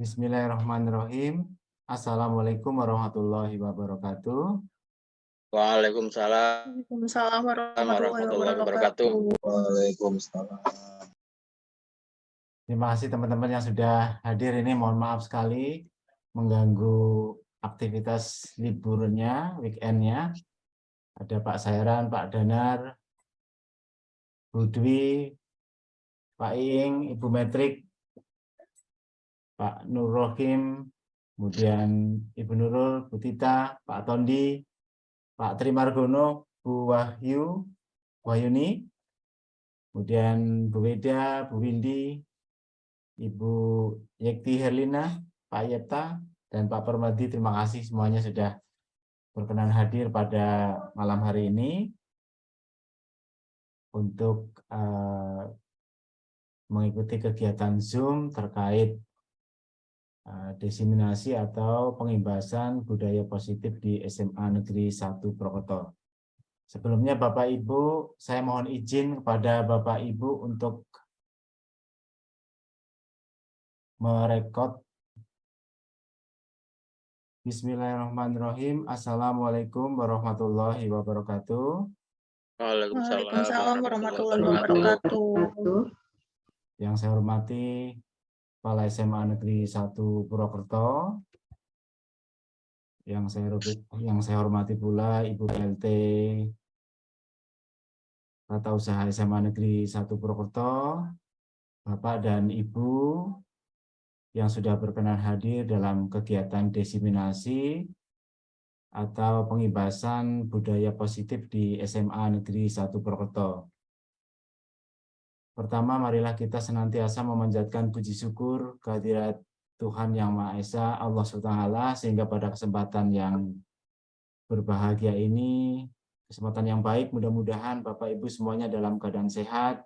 Bismillahirrahmanirrahim. Assalamualaikum warahmatullahi wabarakatuh. Waalaikumsalam Waalaikumsalam warahmatullahi warahmatullahi wabarakatuh. wabarakatuh. Waalaikumsalam. Terima kasih teman-teman yang sudah hadir ini. Mohon maaf sekali mengganggu aktivitas liburnya, weekendnya. Ada Pak Sairan, Pak Danar, Bu Dwi, Pak Iing, Ibu Metrik, Pak Nur Rohim, kemudian Ibu Nurul, Bu Tita, Pak Tondi, Pak Trimargono, Bu Wahyuni, kemudian Bu Weda, Bu Windy, Ibu Yekti Herlina, Pak Yepta, dan Pak Permadi. Terima kasih semuanya sudah berkenan hadir pada malam hari ini untuk mengikuti kegiatan Zoom terkait diseminasi atau pengimbasan budaya positif di SMA Negeri 1 Prokerto. Sebelumnya Bapak Ibu, saya mohon izin kepada Bapak Ibu untuk merekod. Bismillahirrahmanirrahim. Assalamualaikum warahmatullahi wabarakatuh. Waalaikumsalam warahmatullahi wabarakatuh. Yang saya hormati Kepala SMA Negeri 1 Purwokerto, yang saya hormati pula Ibu PLT Tata Usaha SMA Negeri 1 Purwokerto, Bapak dan Ibu yang sudah berkenan hadir dalam kegiatan diseminasi atau pengibasan budaya positif di SMA Negeri 1 Purwokerto. Pertama, marilah kita senantiasa memanjatkan puji syukur kehadirat Tuhan Yang Maha Esa, Allah SWT, sehingga pada kesempatan yang berbahagia ini, kesempatan yang baik, mudah-mudahan Bapak Ibu semuanya dalam keadaan sehat,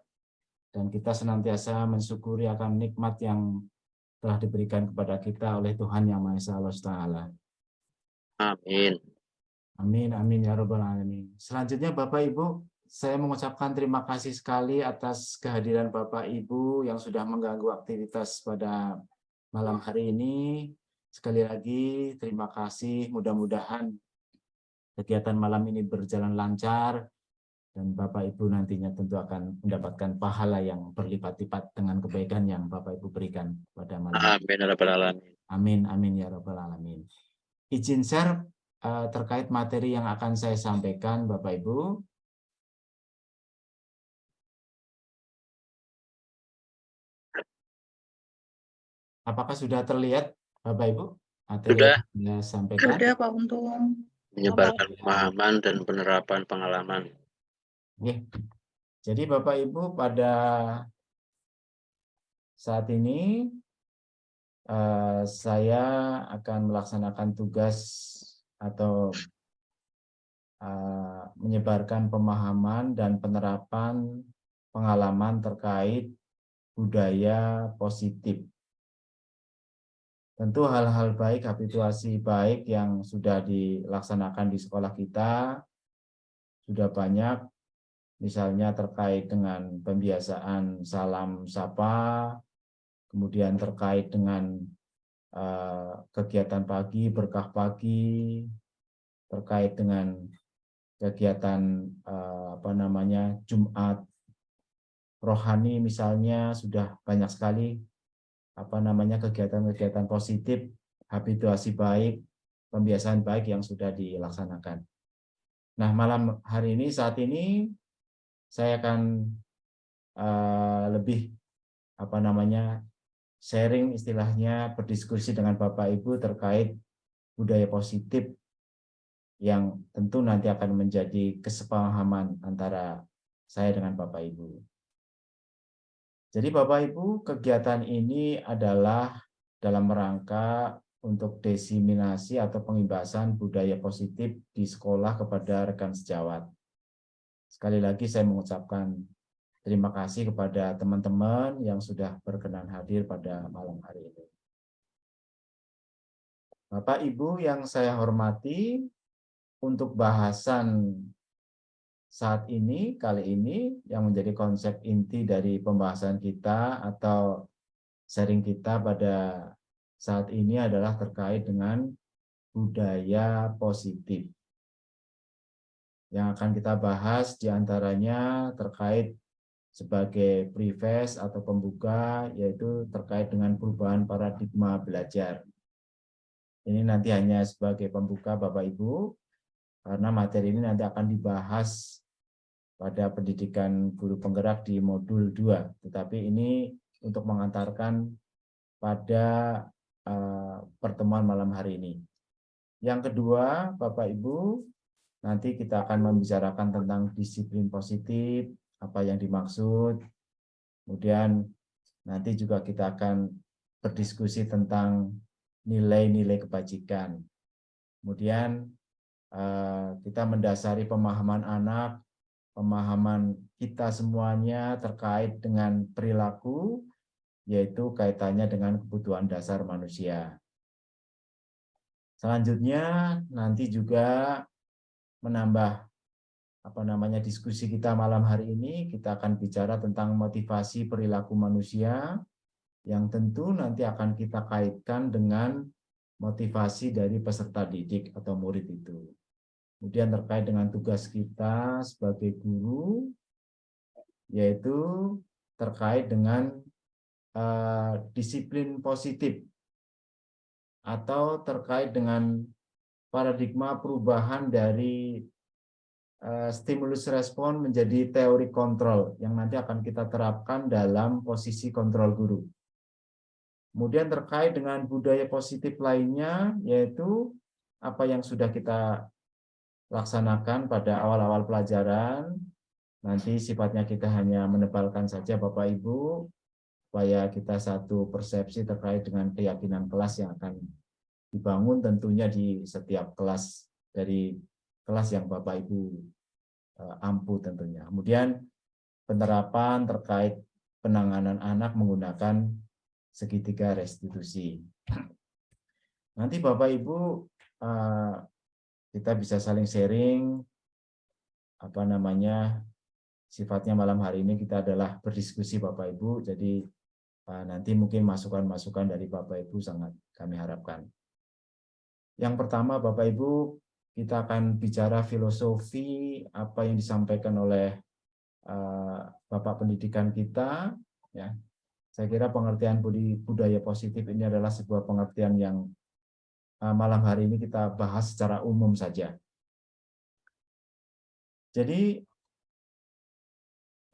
dan kita senantiasa mensyukuri akan nikmat yang telah diberikan kepada kita oleh Tuhan Yang Maha Esa, Allah SWT. Amin. Amin, amin, ya Rabbal Alamin. Selanjutnya Bapak Ibu, saya mengucapkan terima kasih sekali atas kehadiran Bapak Ibu yang sudah mengganggu aktivitas pada malam hari ini. Sekali lagi terima kasih, mudah-mudahan kegiatan malam ini berjalan lancar dan Bapak Ibu nantinya tentu akan mendapatkan pahala yang berlipat-lipat dengan kebaikan yang Bapak Ibu berikan pada malam ini. Amin ya rabbal alamin. Amin, amin ya Rabbal Alamin. Izin share terkait materi yang akan saya sampaikan Bapak Ibu. Apakah sudah terlihat Bapak Ibu materi Sudah. yang saya sampaikan? Sudah Pak Untung. Menyebarkan pemahaman dan penerapan pengalaman. Oke. Jadi Bapak Ibu pada saat ini saya akan melaksanakan tugas atau menyebarkan pemahaman dan penerapan pengalaman terkait budaya positif. Tentu hal-hal baik, habituasi baik yang sudah dilaksanakan di sekolah kita sudah banyak, misalnya terkait dengan pembiasaan salam sapa, kemudian terkait dengan kegiatan pagi, berkah pagi, terkait dengan kegiatan Jumat rohani misalnya, sudah banyak sekali kegiatan-kegiatan positif, habituasi baik, pembiasaan baik yang sudah dilaksanakan. Nah, malam hari ini, saat ini saya akan lebih sharing, istilahnya berdiskusi dengan Bapak Ibu terkait budaya positif yang tentu nanti akan menjadi kesepahaman antara saya dengan Bapak Ibu. Jadi Bapak Ibu, kegiatan ini adalah dalam rangka untuk diseminasi atau pengibasan budaya positif di sekolah kepada rekan sejawat. Sekali lagi saya mengucapkan terima kasih kepada teman-teman yang sudah berkenan hadir pada malam hari ini. Bapak Ibu yang saya hormati, untuk bahasan saat ini, kali ini, yang menjadi konsep inti dari pembahasan kita atau sharing kita pada saat ini adalah terkait dengan budaya positif. Yang akan kita bahas diantaranya terkait sebagai preface atau pembuka, yaitu terkait dengan perubahan paradigma belajar. Ini nanti hanya sebagai pembuka Bapak Ibu, karena materi ini nanti akan dibahas pada pendidikan guru penggerak di modul 2. Tetapi ini untuk mengantarkan pada pertemuan malam hari ini. Yang kedua, Bapak Ibu, nanti kita akan membicarakan tentang disiplin positif, apa yang dimaksud. Kemudian nanti juga kita akan berdiskusi tentang nilai-nilai kebajikan. Kemudian kita mendasari pemahaman anak, pemahaman kita semuanya terkait dengan perilaku, yaitu kaitannya dengan kebutuhan dasar manusia. Selanjutnya nanti juga menambah diskusi kita malam hari ini, kita akan bicara tentang motivasi perilaku manusia yang tentu nanti akan kita kaitkan dengan motivasi dari peserta didik atau murid itu. Kemudian terkait dengan tugas kita sebagai guru, yaitu terkait dengan disiplin positif atau terkait dengan paradigma perubahan dari stimulus respon menjadi teori kontrol yang nanti akan kita terapkan dalam posisi kontrol guru. Kemudian terkait dengan budaya positif lainnya, yaitu apa yang sudah kita laksanakan pada awal-awal pelajaran, nanti sifatnya kita hanya menebalkan saja Bapak Ibu, supaya kita satu persepsi terkait dengan keyakinan kelas yang akan dibangun tentunya di setiap kelas dari kelas yang Bapak Ibu ampu tentunya. Kemudian penerapan terkait penanganan anak menggunakan segitiga restitusi. Nanti Bapak Ibu kita bisa saling sharing sifatnya malam hari ini kita adalah berdiskusi Bapak Ibu, jadi nanti mungkin masukan-masukan dari Bapak Ibu sangat kami harapkan. Yang pertama Bapak Ibu, kita akan bicara filosofi apa yang disampaikan oleh Bapak pendidikan kita. Ya, saya kira pengertian budaya positif ini adalah sebuah pengertian yang malam hari ini kita bahas secara umum saja. Jadi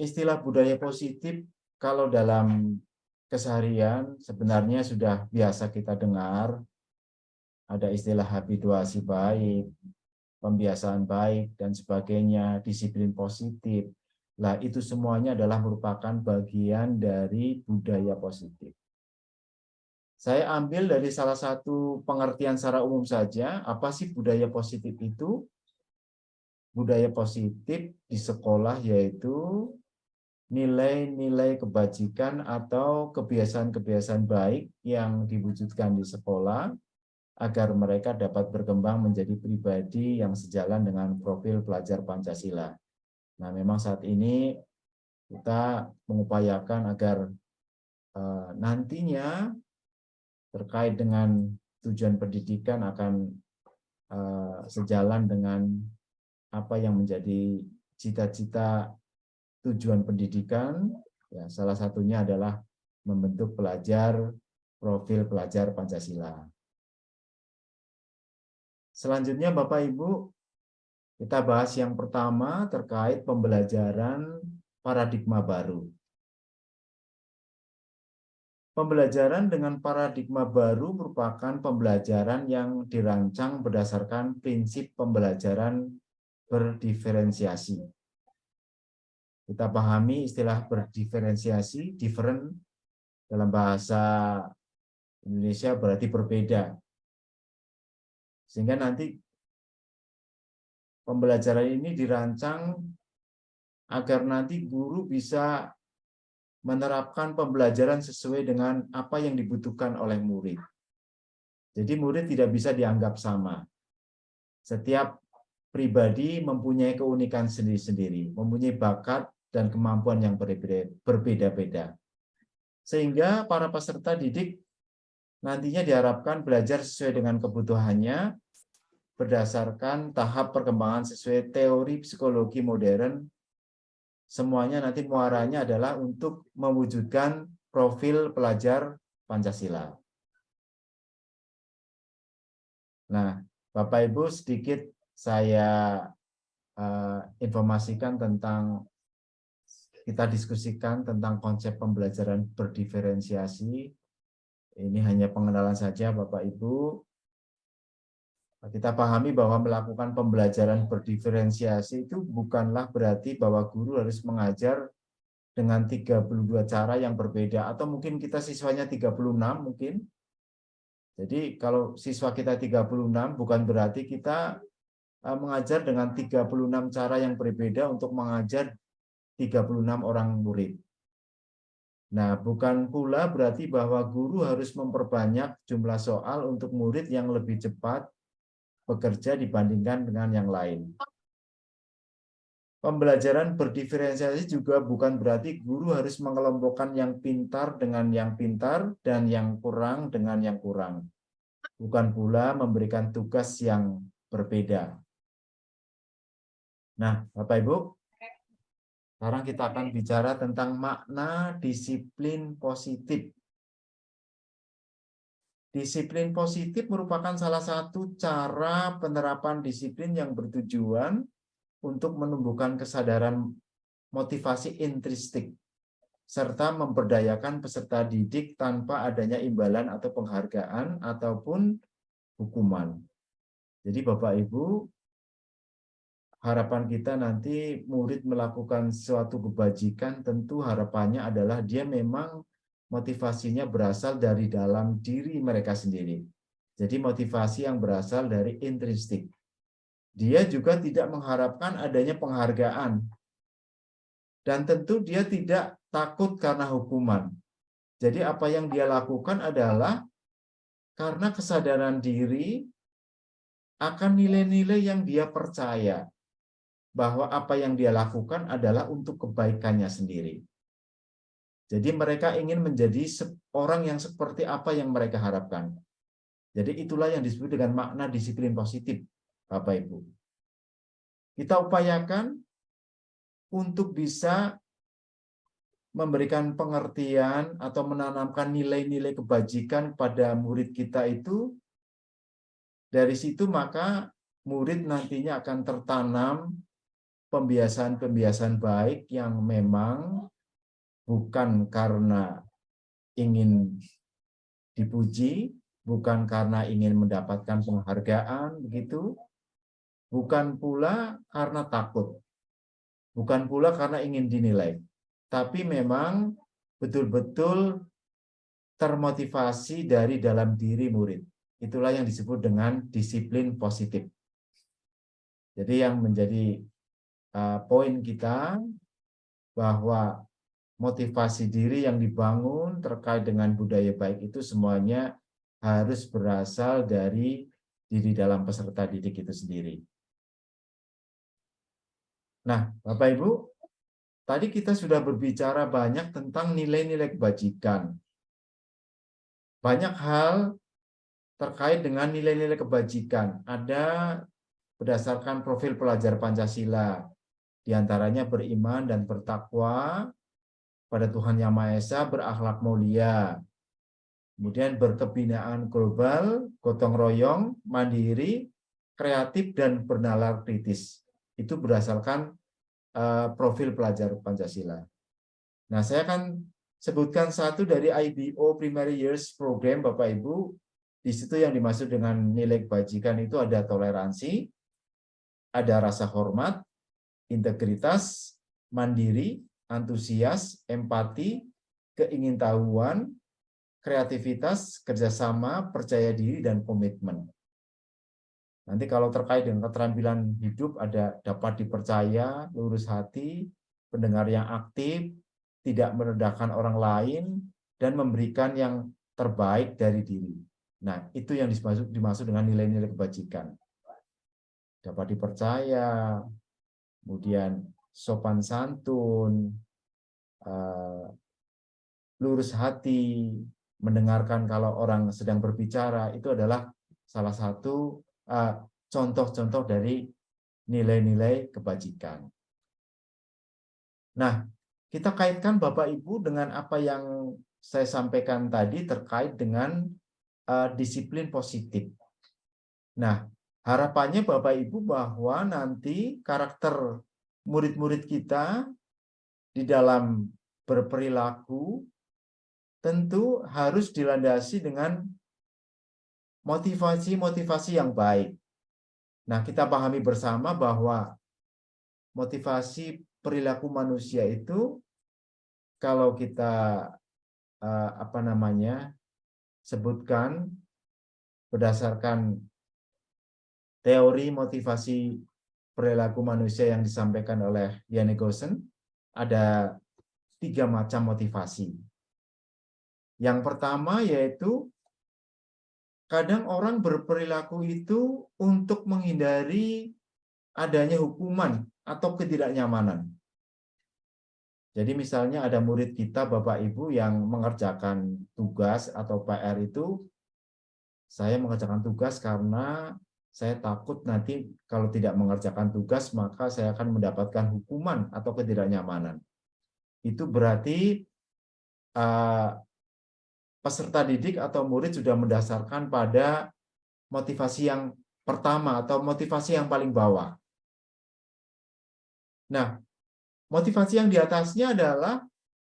istilah budaya positif kalau dalam keseharian sebenarnya sudah biasa kita dengar. Ada istilah habituasi baik, pembiasaan baik, dan sebagainya, disiplin positif. Nah, itu semuanya adalah merupakan bagian dari budaya positif. Saya ambil dari salah satu pengertian secara umum saja, apa sih budaya positif itu? Budaya positif di sekolah yaitu nilai-nilai kebajikan atau kebiasaan-kebiasaan baik yang diwujudkan di sekolah, agar mereka dapat berkembang menjadi pribadi yang sejalan dengan profil pelajar Pancasila. Nah, memang saat ini kita mengupayakan agar nantinya terkait dengan tujuan pendidikan akan sejalan dengan apa yang menjadi cita-cita tujuan pendidikan. Ya, salah satunya adalah membentuk profil pelajar Pancasila. Selanjutnya Bapak Ibu, kita bahas yang pertama terkait pembelajaran paradigma baru. Pembelajaran dengan paradigma baru merupakan pembelajaran yang dirancang berdasarkan prinsip pembelajaran berdiferensiasi. Kita pahami istilah berdiferensiasi, different dalam bahasa Indonesia berarti berbeda. Sehingga nanti pembelajaran ini dirancang agar nanti guru bisa menerapkan pembelajaran sesuai dengan apa yang dibutuhkan oleh murid. Jadi murid tidak bisa dianggap sama. Setiap pribadi mempunyai keunikan sendiri-sendiri, mempunyai bakat dan kemampuan yang berbeda-beda. Sehingga para peserta didik nantinya diharapkan belajar sesuai dengan kebutuhannya berdasarkan tahap perkembangan sesuai teori psikologi modern. Semuanya nanti muaranya adalah untuk mewujudkan profil pelajar Pancasila. Nah, Bapak Ibu, sedikit saya informasikan tentang, kita diskusikan tentang konsep pembelajaran berdiferensiasi. Ini hanya pengenalan saja Bapak Ibu. Kita pahami bahwa melakukan pembelajaran berdiferensiasi itu bukanlah berarti bahwa guru harus mengajar dengan 32 cara yang berbeda, atau mungkin kita siswanya 36 mungkin. Jadi kalau siswa kita 36 bukan berarti kita mengajar dengan 36 cara yang berbeda untuk mengajar 36 orang murid. Nah, bukan pula berarti bahwa guru harus memperbanyak jumlah soal untuk murid yang lebih cepat bekerja dibandingkan dengan yang lain. Pembelajaran berdiferensiasi juga bukan berarti guru harus mengelompokkan yang pintar dengan yang pintar dan yang kurang dengan yang kurang. Bukan pula memberikan tugas yang berbeda. Nah, Bapak Ibu, sekarang kita akan bicara tentang makna disiplin positif. Disiplin positif merupakan salah satu cara penerapan disiplin yang bertujuan untuk menumbuhkan kesadaran motivasi intrinsik, serta memberdayakan peserta didik tanpa adanya imbalan atau penghargaan ataupun hukuman. Jadi Bapak Ibu, harapan kita nanti murid melakukan suatu kebajikan, tentu harapannya adalah dia memang motivasinya berasal dari dalam diri mereka sendiri. Jadi motivasi yang berasal dari intrinsik. Dia juga tidak mengharapkan adanya penghargaan. Dan tentu dia tidak takut karena hukuman. Jadi apa yang dia lakukan adalah karena kesadaran diri akan nilai-nilai yang dia percaya bahwa apa yang dia lakukan adalah untuk kebaikannya sendiri. Jadi mereka ingin menjadi orang yang seperti apa yang mereka harapkan. Jadi itulah yang disebut dengan makna disiplin positif, Bapak Ibu. Kita upayakan untuk bisa memberikan pengertian atau menanamkan nilai-nilai kebajikan pada murid kita itu. Dari situ maka murid nantinya akan tertanam pembiasaan-pembiasaan baik yang memang bukan karena ingin dipuji, bukan karena ingin mendapatkan penghargaan, begitu, bukan pula karena takut, bukan pula karena ingin dinilai, tapi memang betul-betul termotivasi dari dalam diri murid. Itulah yang disebut dengan disiplin positif. Jadi yang menjadi poin kita bahwa motivasi diri yang dibangun terkait dengan budaya baik itu semuanya harus berasal dari diri dalam peserta didik itu sendiri. Nah, Bapak Ibu, tadi kita sudah berbicara banyak tentang nilai-nilai kebajikan. Banyak hal terkait dengan nilai-nilai kebajikan. Ada berdasarkan profil pelajar Pancasila, diantaranya beriman dan bertakwa pada Tuhan Yang Maha Esa, berakhlak mulia, kemudian berkebinaan global, gotong royong, mandiri, kreatif, dan bernalar kritis. Itu berdasarkan profil pelajar Pancasila. Nah, saya akan sebutkan satu dari IBO Primary Years Program, Bapak Ibu. Di situ yang dimaksud dengan nilai kebajikan itu ada toleransi, ada rasa hormat, integritas, mandiri, antusias, empati, keingintahuan, kreativitas, kerjasama, percaya diri, dan komitmen. Nanti kalau terkait dengan keterampilan hidup ada dapat dipercaya, lurus hati, pendengar yang aktif, tidak merendahkan orang lain, dan memberikan yang terbaik dari diri. Nah, itu yang dimaksud dengan nilai-nilai kebajikan. Dapat dipercaya, kemudian sopan santun, lurus hati, mendengarkan kalau orang sedang berbicara, itu adalah salah satu contoh-contoh dari nilai-nilai kebajikan. Nah, kita kaitkan Bapak Ibu dengan apa yang saya sampaikan tadi terkait dengan disiplin positif. Nah, harapannya Bapak Ibu bahwa nanti karakter murid-murid kita di dalam berperilaku tentu harus dilandasi dengan motivasi-motivasi yang baik. Nah, kita pahami bersama bahwa motivasi perilaku manusia itu kalau kita sebutkan berdasarkan teori motivasi perilaku manusia yang disampaikan oleh Yannick Goosen, ada 3 macam motivasi. Yang pertama yaitu kadang orang berperilaku itu untuk menghindari adanya hukuman atau ketidaknyamanan. Jadi misalnya ada murid kita, Bapak Ibu, yang mengerjakan tugas atau PR itu, saya mengerjakan tugas karena saya takut nanti kalau tidak mengerjakan tugas, maka saya akan mendapatkan hukuman atau ketidaknyamanan. Itu berarti peserta didik atau murid sudah mendasarkan pada motivasi yang pertama atau motivasi yang paling bawah. Nah, motivasi yang di atasnya adalah,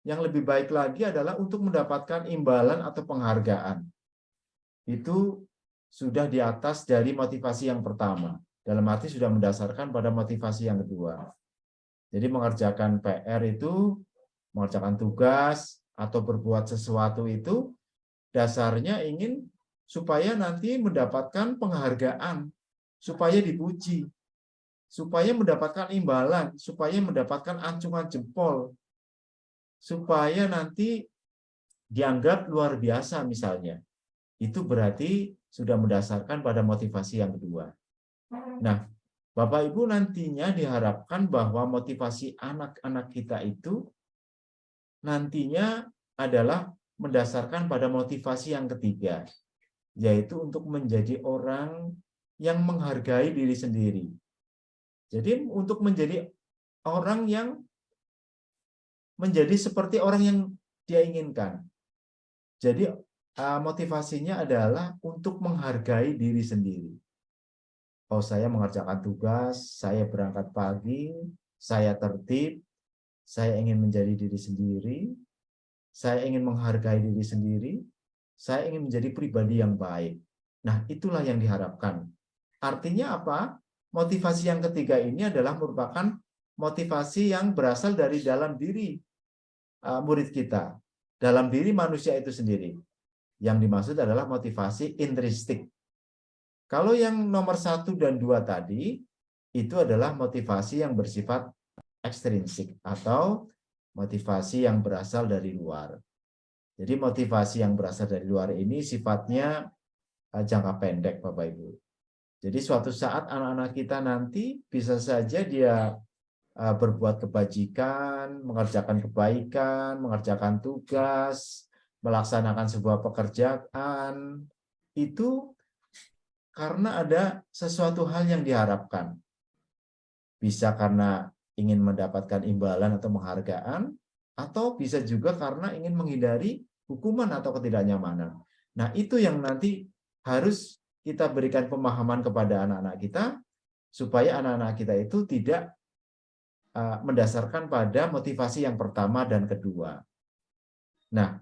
yang lebih baik lagi adalah untuk mendapatkan imbalan atau penghargaan. Itu sudah di atas dari motivasi yang pertama. Dalam arti sudah mendasarkan pada motivasi yang kedua. Jadi mengerjakan PR itu, mengerjakan tugas, atau berbuat sesuatu itu, dasarnya ingin supaya nanti mendapatkan penghargaan, supaya dipuji, supaya mendapatkan imbalan, supaya mendapatkan acungan jempol, supaya nanti dianggap luar biasa misalnya. Itu berarti sudah mendasarkan pada motivasi yang kedua. Nah, Bapak Ibu nantinya diharapkan bahwa motivasi anak-anak kita itu nantinya adalah mendasarkan pada motivasi yang ketiga, yaitu untuk menjadi orang yang menghargai diri sendiri. Jadi untuk menjadi orang yang menjadi seperti orang yang dia inginkan. Jadi motivasinya adalah untuk menghargai diri sendiri. Oh, saya mengerjakan tugas, saya berangkat pagi, saya tertib, saya ingin menjadi diri sendiri, saya ingin menghargai diri sendiri, saya ingin menjadi pribadi yang baik. Nah, itulah yang diharapkan. Artinya apa? Motivasi yang ketiga ini adalah merupakan motivasi yang berasal dari dalam diri murid kita, dalam diri manusia itu sendiri. Yang dimaksud adalah motivasi intrinsik. Kalau yang nomor 1 dan 2 tadi, itu adalah motivasi yang bersifat ekstrinsik atau motivasi yang berasal dari luar. Jadi motivasi yang berasal dari luar ini sifatnya jangka pendek, Bapak Ibu. Jadi suatu saat anak-anak kita nanti bisa saja dia berbuat kebajikan, mengerjakan kebaikan, mengerjakan tugas, melaksanakan sebuah pekerjaan, itu karena ada sesuatu hal yang diharapkan. Bisa karena ingin mendapatkan imbalan atau penghargaan, atau bisa juga karena ingin menghindari hukuman atau ketidaknyamanan. Nah, itu yang nanti harus kita berikan pemahaman kepada anak-anak kita, supaya anak-anak kita itu tidak mendasarkan pada motivasi yang pertama dan kedua. Nah,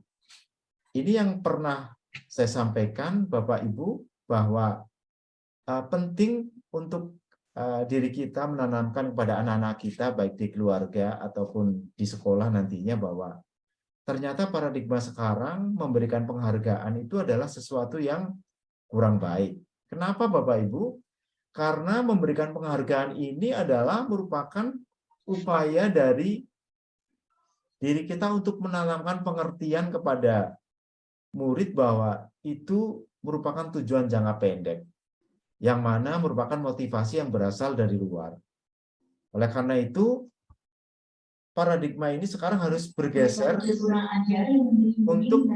ini yang pernah saya sampaikan, Bapak Ibu, bahwa penting untuk diri kita menanamkan kepada anak-anak kita, baik di keluarga ataupun di sekolah nantinya, bahwa ternyata paradigma sekarang memberikan penghargaan itu adalah sesuatu yang kurang baik. Kenapa, Bapak Ibu? Karena memberikan penghargaan ini adalah merupakan upaya dari diri kita untuk menanamkan pengertian kepada murid bahwa itu merupakan tujuan jangka pendek, yang mana merupakan motivasi yang berasal dari luar. Oleh karena itu, paradigma ini sekarang harus bergeser untuk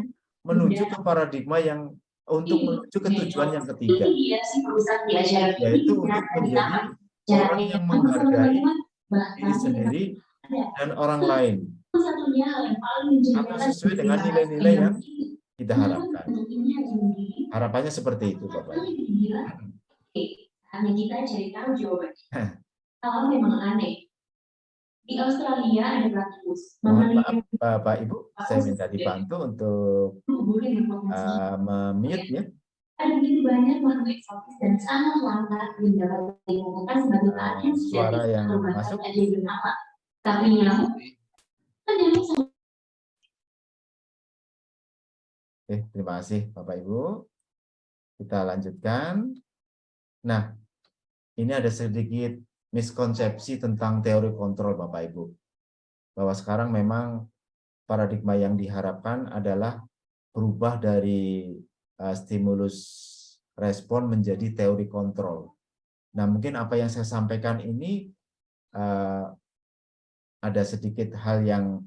menuju ke paradigma yang untuk menuju ke tujuan yang ketiga, yaitu untuk menjadi orang yang menghargai diri sendiri dan orang lain, atau sesuai dengan nilai-nilai yang kita harapkan. Harapannya seperti itu, Bapak Ibu. Hanya kita cari tahu jawabannya. Kalau memang aneh. Di Australia ada praktikus. Mohon maaf, Bapak Ibu, saya minta dibantu untuk mute ya. Ada begitu banyak makhluk eksotis dan sangat langka yang dapat ditemukan sebagai target suara yang masuk. Tapi yang Terima kasih Bapak Ibu. Kita lanjutkan. Nah, ini ada sedikit miskonsepsi tentang teori kontrol Bapak Ibu. Bahwa sekarang memang paradigma yang diharapkan adalah berubah dari stimulus respon menjadi teori kontrol. Nah, mungkin apa yang saya sampaikan ini ada sedikit hal yang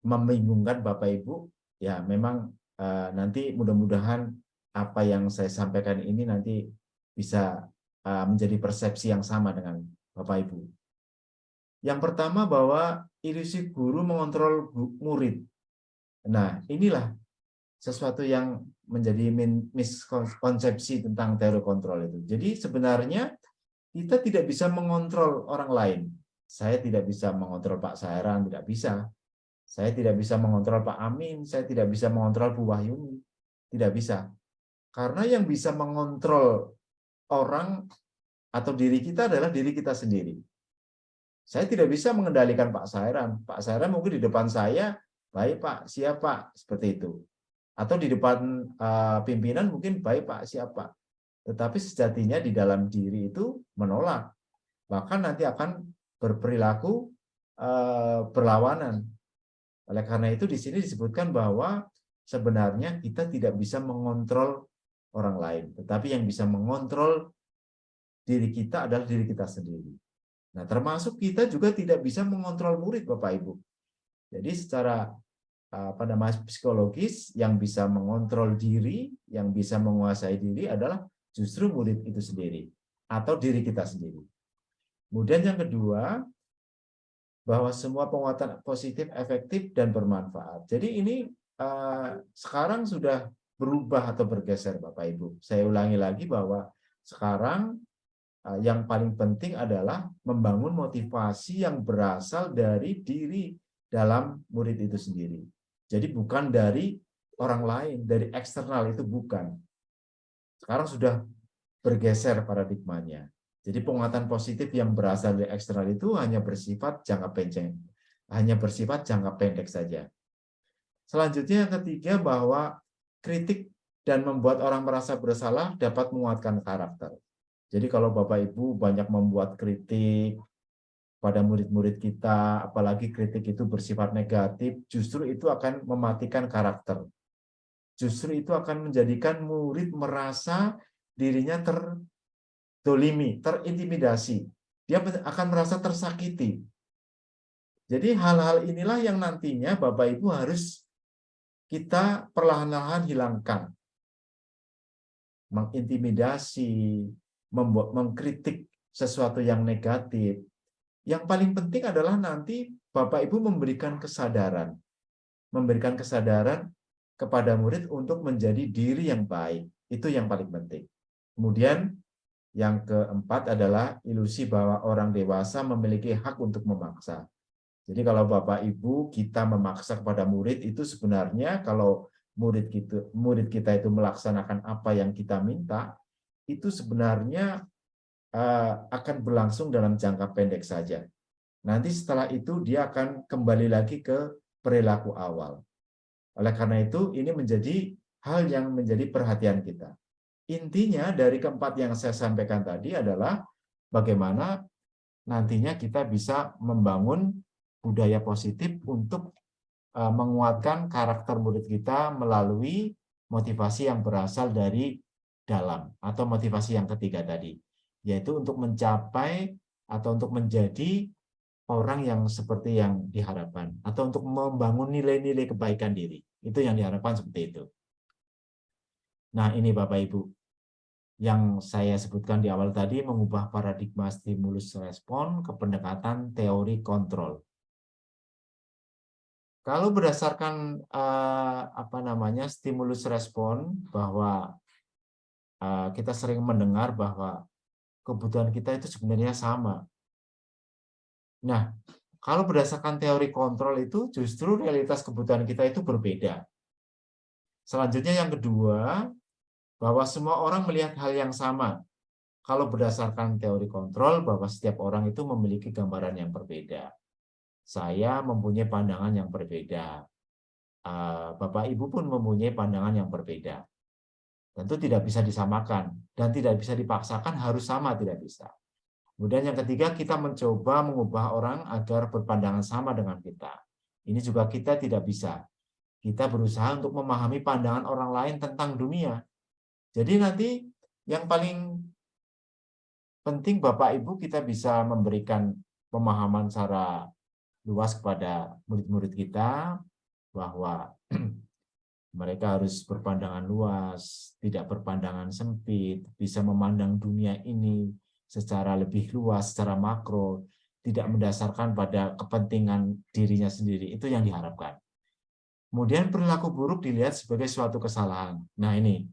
membingungkan Bapak Ibu. Ya, memang nanti mudah-mudahan apa yang saya sampaikan ini nanti bisa menjadi persepsi yang sama dengan Bapak Ibu. Yang pertama, bahwa ilusi guru mengontrol murid. Nah, inilah sesuatu yang menjadi miskonsepsi tentang teori kontrol itu. Jadi sebenarnya kita tidak bisa mengontrol orang lain. Saya tidak bisa mengontrol Pak Saheran, tidak bisa. Saya tidak bisa mengontrol Pak Amin, saya tidak bisa mengontrol Bu Wahyuni. Tidak bisa. Karena yang bisa mengontrol orang atau diri kita adalah diri kita sendiri. Saya tidak bisa mengendalikan Pak Saheran. Pak Saheran mungkin di depan saya, baik Pak, siap Pak, seperti itu. Atau di depan pimpinan mungkin baik Pak, siap Pak. Tetapi sejatinya di dalam diri itu menolak. Bahkan nanti akan berperilaku berlawanan. Oleh karena itu di sini disebutkan bahwa sebenarnya kita tidak bisa mengontrol orang lain. Tetapi yang bisa mengontrol diri kita adalah diri kita sendiri. Nah, termasuk kita juga tidak bisa mengontrol murid, Bapak Ibu. Jadi secara psikologis yang bisa mengontrol diri, yang bisa menguasai diri adalah justru murid itu sendiri atau diri kita sendiri. Kemudian yang kedua, bahwa semua penguatan positif, efektif dan bermanfaat. Jadi ini sekarang sudah berubah atau bergeser, Bapak Ibu. Saya ulangi lagi bahwa sekarang yang paling penting adalah membangun motivasi yang berasal dari diri dalam murid itu sendiri. Jadi bukan dari orang lain, dari eksternal itu bukan. Sekarang sudah bergeser paradigmanya. Jadi penguatan positif yang berasal dari eksternal itu hanya bersifat jangka pendek saja. Selanjutnya yang ketiga, bahwa kritik dan membuat orang merasa bersalah dapat menguatkan karakter. Jadi kalau Bapak Ibu banyak membuat kritik pada murid-murid kita, apalagi kritik itu bersifat negatif, justru itu akan mematikan karakter. Justru itu akan menjadikan murid merasa dirinya terdolimi, terintimidasi. Dia akan merasa tersakiti. Jadi hal-hal inilah yang nantinya Bapak Ibu harus kita perlahan-lahan hilangkan. Mengintimidasi, mengkritik sesuatu yang negatif. Yang paling penting adalah nanti Bapak Ibu memberikan kesadaran kepada murid untuk menjadi diri yang baik. Itu yang paling penting. Kemudian yang keempat adalah ilusi bahwa orang dewasa memiliki hak untuk memaksa. Jadi kalau Bapak Ibu kita memaksa kepada murid, itu sebenarnya kalau murid kita itu melaksanakan apa yang kita minta, itu sebenarnya akan berlangsung dalam jangka pendek saja. Nanti setelah itu dia akan kembali lagi ke perilaku awal. Oleh karena itu ini menjadi hal yang menjadi perhatian kita. Intinya dari keempat yang saya sampaikan tadi adalah bagaimana nantinya kita bisa membangun budaya positif untuk menguatkan karakter murid kita melalui motivasi yang berasal dari dalam atau motivasi yang ketiga tadi, yaitu untuk mencapai atau untuk menjadi orang yang seperti yang diharapkan, atau untuk membangun nilai-nilai kebaikan diri. Itu yang diharapkan seperti itu. Nah, ini Bapak Ibu, yang saya sebutkan di awal tadi, mengubah paradigma stimulus respon ke pendekatan teori kontrol. Kalau berdasarkan stimulus respon, bahwa kita sering mendengar bahwa kebutuhan kita itu sebenarnya sama. Nah, kalau berdasarkan teori kontrol itu justru realitas kebutuhan kita itu berbeda. Selanjutnya yang kedua, bahwa semua orang melihat hal yang sama. Kalau berdasarkan teori kontrol, bahwa setiap orang itu memiliki gambaran yang berbeda. Saya mempunyai pandangan yang berbeda. Bapak Ibu pun mempunyai pandangan yang berbeda. Tentu tidak bisa disamakan dan tidak bisa dipaksakan harus sama, tidak bisa. Kemudian yang ketiga, kita mencoba mengubah orang agar berpandangan sama dengan kita. Ini juga kita tidak bisa. Kita berusaha untuk memahami pandangan orang lain tentang dunia. Jadi nanti yang paling penting Bapak Ibu kita bisa memberikan pemahaman secara luas kepada murid-murid kita bahwa mereka harus berpandangan luas, tidak berpandangan sempit, bisa memandang dunia ini secara lebih luas, secara makro, tidak mendasarkan pada kepentingan dirinya sendiri. Itu yang diharapkan. Kemudian perilaku buruk dilihat sebagai suatu kesalahan. Nah ini,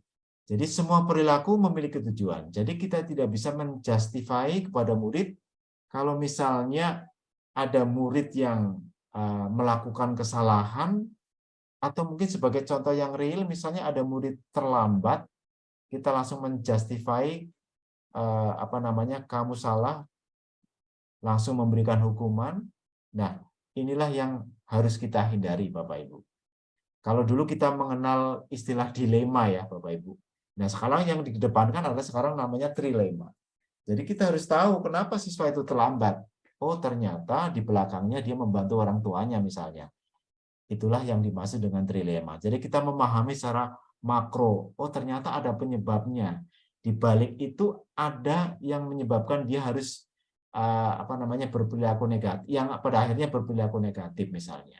jadi semua perilaku memiliki tujuan. Jadi kita tidak bisa menjustify kepada murid kalau misalnya ada murid yang melakukan kesalahan, atau mungkin sebagai contoh yang real, misalnya ada murid terlambat, kita langsung menjustify kamu salah, langsung memberikan hukuman. Nah, inilah yang harus kita hindari Bapak Ibu. Kalau dulu kita mengenal istilah dilema ya Bapak Ibu. Nah, sekarang yang dikedepankan adalah sekarang namanya trilema. Jadi kita harus tahu kenapa siswa itu terlambat. Oh, ternyata di belakangnya dia membantu orang tuanya misalnya. Itulah yang dimaksud dengan trilema. Jadi kita memahami secara makro. Oh, ternyata ada penyebabnya. Di balik itu ada yang menyebabkan dia harus berperilaku negatif, yang pada akhirnya berperilaku negatif misalnya.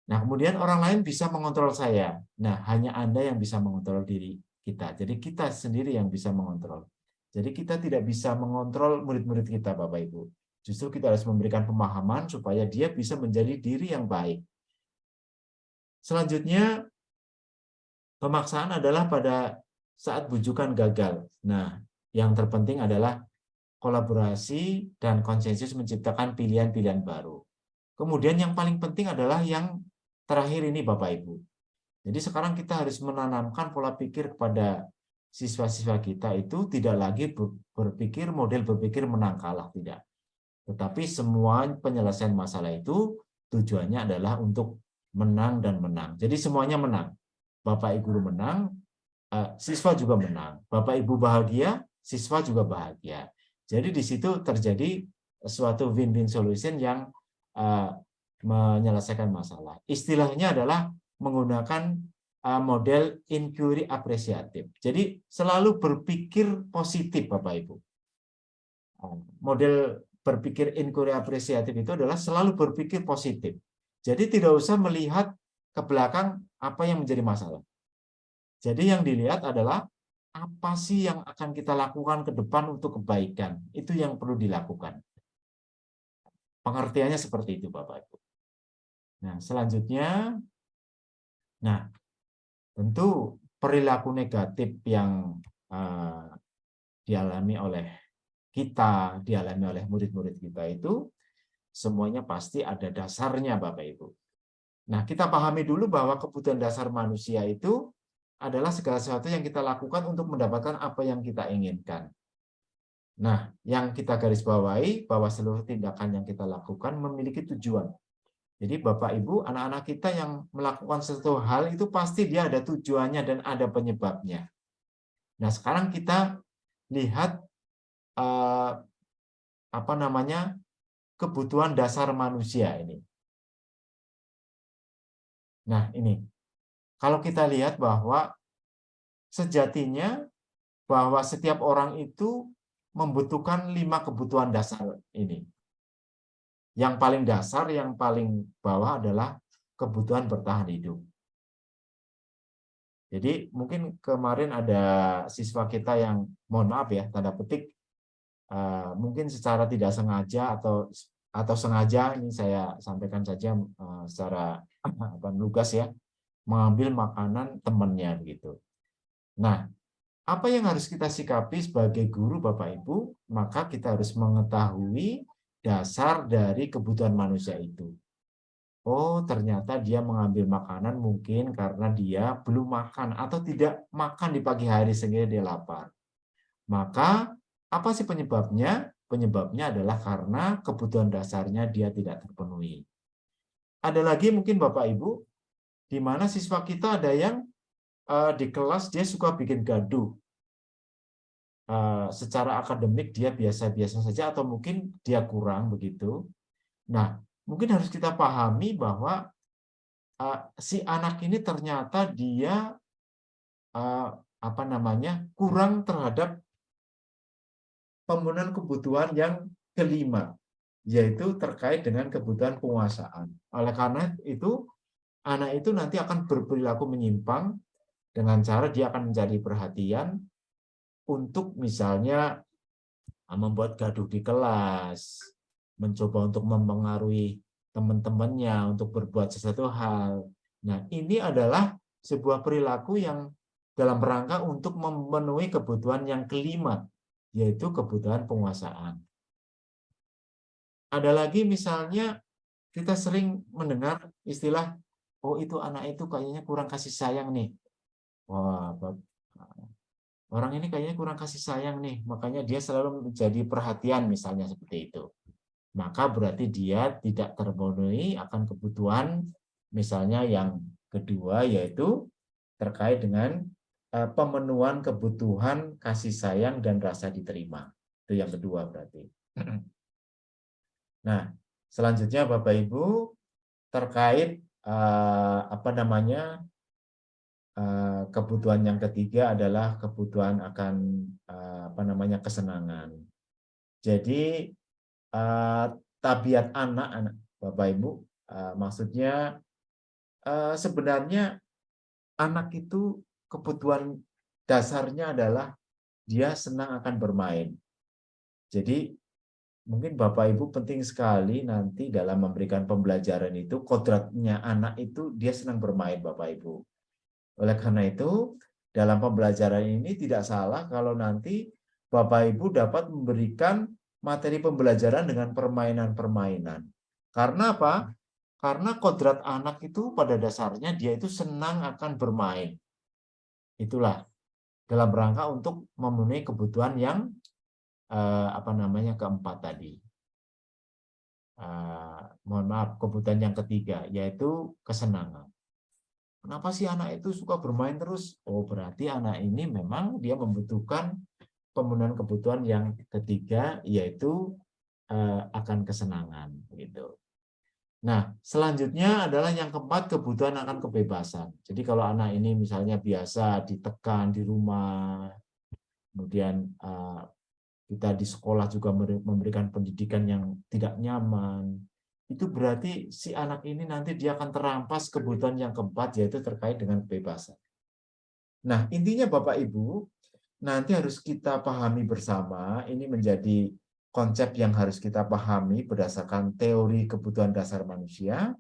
Nah, kemudian orang lain bisa mengontrol saya. Nah, hanya Anda yang bisa mengontrol diri kita. Jadi kita sendiri yang bisa mengontrol. Jadi kita tidak bisa mengontrol murid-murid kita, Bapak Ibu. Justru kita harus memberikan pemahaman supaya dia bisa menjadi diri yang baik. Selanjutnya, pemaksaan adalah pada saat bujukan gagal. Nah, yang terpenting adalah kolaborasi dan konsensus menciptakan pilihan-pilihan baru. Kemudian yang paling penting adalah yang terakhir ini Bapak Ibu. Jadi sekarang kita harus menanamkan pola pikir kepada siswa-siswa kita itu tidak lagi model berpikir menang kalah, tidak. Tetapi semua penyelesaian masalah itu tujuannya adalah untuk menang dan menang. Jadi semuanya menang. Bapak Ibu menang, siswa juga menang. Bapak Ibu bahagia, siswa juga bahagia. Jadi di situ terjadi suatu win-win solution yang menyelesaikan masalah. Istilahnya adalah menggunakan model inquiry apresiatif. Jadi selalu berpikir positif Bapak Ibu. Model berpikir inquiry apresiatif itu adalah selalu berpikir positif. Jadi tidak usah melihat ke belakang apa yang menjadi masalah. Jadi yang dilihat adalah apa sih yang akan kita lakukan ke depan untuk kebaikan. Itu yang perlu dilakukan. Pengertiannya seperti itu Bapak Ibu. Nah, selanjutnya, tentu perilaku negatif yang dialami oleh kita, dialami oleh murid-murid kita itu semuanya pasti ada dasarnya Bapak Ibu. Nah, kita pahami dulu bahwa kebutuhan dasar manusia itu adalah segala sesuatu yang kita lakukan untuk mendapatkan apa yang kita inginkan. Nah, yang kita garis bawahi bahwa seluruh tindakan yang kita lakukan memiliki tujuan. Jadi Bapak Ibu, anak-anak kita yang melakukan sesuatu hal itu pasti dia ada tujuannya dan ada penyebabnya. Nah, sekarang kita lihat kebutuhan dasar manusia ini. Nah, ini. Kalau kita lihat bahwa sejatinya bahwa setiap orang itu membutuhkan 5 kebutuhan dasar ini. Yang paling dasar, yang paling bawah adalah kebutuhan bertahan hidup. Jadi mungkin kemarin ada siswa kita yang, mohon maaf ya, tanda petik, mungkin secara tidak sengaja atau sengaja, ini saya sampaikan saja secara lugas ya, mengambil makanan temannya begitu. Nah, apa yang harus kita sikapi sebagai guru Bapak Ibu? Maka kita harus mengetahui dasar dari kebutuhan manusia itu. Oh, ternyata dia mengambil makanan mungkin karena dia belum makan atau tidak makan di pagi hari sehingga dia lapar. Maka apa sih penyebabnya? Penyebabnya adalah karena kebutuhan dasarnya dia tidak terpenuhi. Ada lagi mungkin Bapak Ibu, di mana siswa kita ada yang di kelas dia suka bikin gaduh. Secara akademik dia biasa-biasa saja atau mungkin dia kurang begitu. Nah, mungkin harus kita pahami bahwa si anak ini ternyata dia kurang terhadap pemenuhan kebutuhan yang kelima, yaitu terkait dengan kebutuhan penguasaan. Oleh karena itu, anak itu nanti akan berperilaku menyimpang dengan cara dia akan mencari perhatian untuk misalnya membuat gaduh di kelas, mencoba untuk mempengaruhi teman-temannya untuk berbuat sesuatu hal. Nah, ini adalah sebuah perilaku yang dalam rangka untuk memenuhi kebutuhan yang kelima, yaitu kebutuhan penguasaan. Ada lagi misalnya kita sering mendengar istilah, oh itu anak itu kayaknya kurang kasih sayang nih. Wah, orang ini kayaknya kurang kasih sayang nih, makanya dia selalu menjadi perhatian misalnya seperti itu. Maka berarti dia tidak terpenuhi akan kebutuhan misalnya yang kedua, yaitu terkait dengan pemenuhan kebutuhan kasih sayang dan rasa diterima. Itu yang kedua berarti. Nah, selanjutnya Bapak Ibu terkait kebutuhan yang ketiga adalah kebutuhan akan kesenangan. Jadi tabiat anak Bapak Ibu, maksudnya sebenarnya anak itu kebutuhan dasarnya adalah dia senang akan bermain. Jadi mungkin Bapak Ibu penting sekali nanti dalam memberikan pembelajaran itu, kodratnya anak itu dia senang bermain Bapak Ibu. Oleh karena itu, dalam pembelajaran ini tidak salah kalau nanti Bapak Ibu dapat memberikan materi pembelajaran dengan permainan-permainan. Karena apa? Karena kodrat anak itu pada dasarnya dia itu senang akan bermain. Itulah dalam rangka untuk memenuhi kebutuhan yang keempat tadi. Mohon maaf, kebutuhan yang ketiga yaitu kesenangan. Kenapa sih anak itu suka bermain terus? Oh, berarti anak ini memang dia membutuhkan pemenuhan kebutuhan yang ketiga, yaitu akan kesenangan. Gitu. Nah, selanjutnya adalah yang keempat, kebutuhan akan kebebasan. Jadi kalau anak ini misalnya biasa ditekan di rumah, kemudian kita di sekolah juga memberikan pendidikan yang tidak nyaman, itu berarti si anak ini nanti dia akan terampas kebutuhan yang keempat, yaitu terkait dengan kebebasan. Nah, intinya Bapak Ibu, nanti harus kita pahami bersama, ini menjadi konsep yang harus kita pahami berdasarkan teori kebutuhan dasar manusia,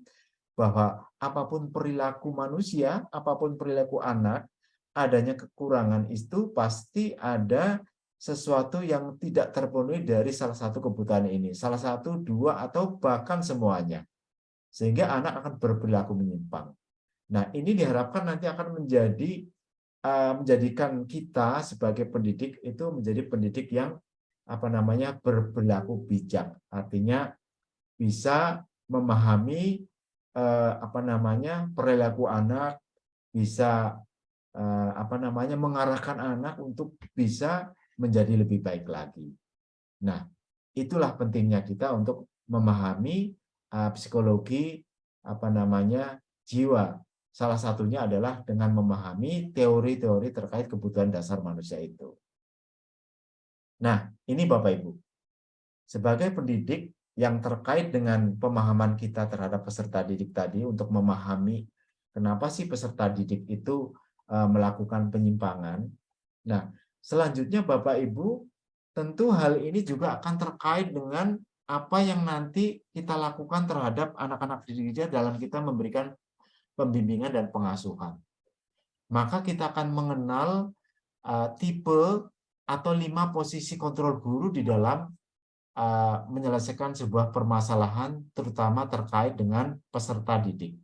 bahwa apapun perilaku manusia, apapun perilaku anak, adanya kekurangan itu pasti ada sesuatu yang tidak terpenuhi dari salah satu kebutuhan ini. Salah satu, dua, atau bahkan semuanya. Sehingga anak akan berperilaku menyimpang. Nah, ini diharapkan nanti akan menjadikan kita sebagai pendidik itu menjadi pendidik yang berperilaku bijak. Artinya bisa memahami perilaku anak, bisa mengarahkan anak untuk bisa menjadi lebih baik lagi. Nah, itulah pentingnya kita untuk memahami psikologi jiwa. Salah satunya adalah dengan memahami teori-teori terkait kebutuhan dasar manusia itu. Nah, ini Bapak Ibu. Sebagai pendidik, yang terkait dengan pemahaman kita terhadap peserta didik tadi untuk memahami kenapa sih peserta didik itu melakukan penyimpangan. Nah, selanjutnya Bapak Ibu, tentu hal ini juga akan terkait dengan apa yang nanti kita lakukan terhadap anak-anak didik kita dalam kita memberikan pembimbingan dan pengasuhan. Maka kita akan mengenal tipe atau 5 posisi kontrol guru di dalam menyelesaikan sebuah permasalahan, terutama terkait dengan peserta didik.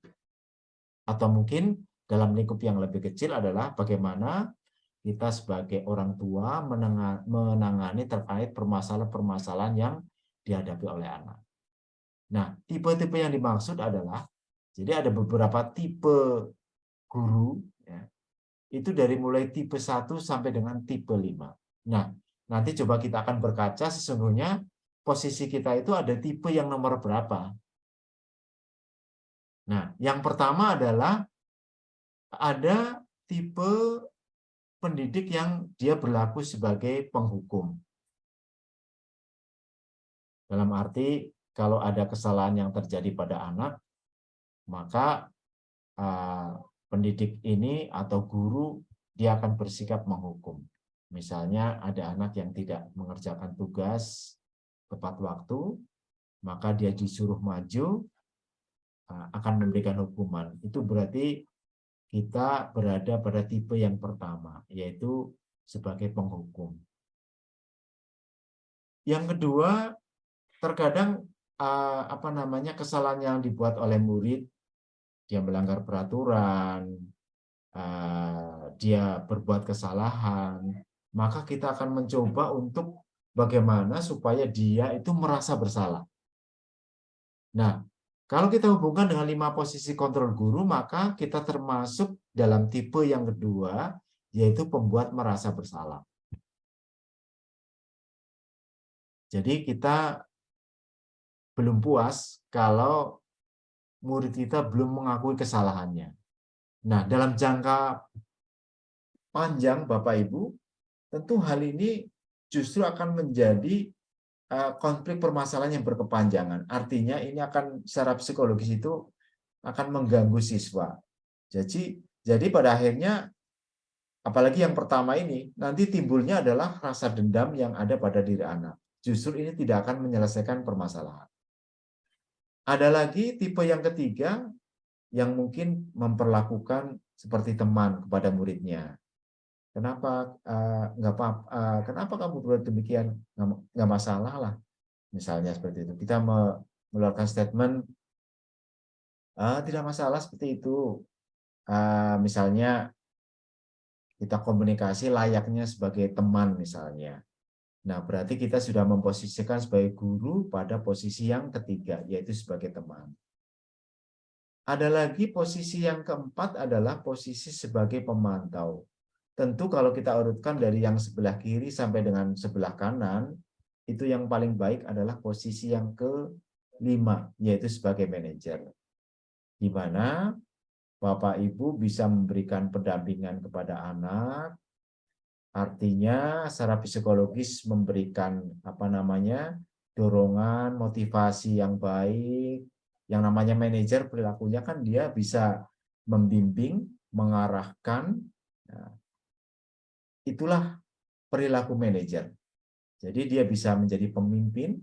Atau mungkin dalam lingkup yang lebih kecil adalah bagaimana kita sebagai orang tua menangani terkait permasalahan-permasalahan yang dihadapi oleh anak. Nah, tipe-tipe yang dimaksud adalah, jadi ada beberapa tipe guru, ya, itu dari mulai tipe 1 sampai dengan tipe 5. Nah, nanti coba kita akan berkaca sesungguhnya posisi kita itu ada tipe yang nomor berapa. Nah, yang pertama adalah ada tipe pendidik yang dia berlaku sebagai penghukum. Dalam arti, kalau ada kesalahan yang terjadi pada anak, maka pendidik ini atau guru dia akan bersikap menghukum. Misalnya ada anak yang tidak mengerjakan tugas tepat waktu, maka dia disuruh maju, akan memberikan hukuman. Itu berarti kita berada pada tipe yang pertama, yaitu sebagai penghukum. Yang kedua, terkadang kesalahan yang dibuat oleh murid, dia melanggar peraturan, dia berbuat kesalahan, maka kita akan mencoba untuk bagaimana supaya dia itu merasa bersalah. Nah, kalau kita hubungkan dengan 5 posisi kontrol guru, maka kita termasuk dalam tipe yang kedua, yaitu pembuat merasa bersalah. Jadi kita belum puas kalau murid kita belum mengakui kesalahannya. Nah, dalam jangka panjang, Bapak Ibu, tentu hal ini justru akan menjadi konflik permasalahan yang berkepanjangan. Artinya ini akan secara psikologis itu akan mengganggu siswa. Jadi pada akhirnya, apalagi yang pertama ini, nanti timbulnya adalah rasa dendam yang ada pada diri anak. Justru ini tidak akan menyelesaikan permasalahan. Ada lagi tipe yang ketiga yang mungkin memperlakukan seperti teman kepada muridnya. Kenapa kenapa kamu buat demikian? Nggak masalah lah, misalnya seperti itu. Kita mengeluarkan statement, tidak masalah seperti itu. Misalnya kita komunikasi layaknya sebagai teman misalnya. Nah, berarti kita sudah memposisikan sebagai guru pada posisi yang ketiga, yaitu sebagai teman. Ada lagi posisi yang keempat adalah posisi sebagai pemantau. Tentu kalau kita urutkan dari yang sebelah kiri sampai dengan sebelah kanan, itu yang paling baik adalah posisi yang ke-5, yaitu sebagai manajer. Di mana Bapak Ibu bisa memberikan pendampingan kepada anak, artinya secara psikologis memberikan dorongan, motivasi yang baik. Yang namanya manajer perilakunya kan dia bisa membimbing, mengarahkan. Nah, itulah perilaku manajer. Jadi dia bisa menjadi pemimpin,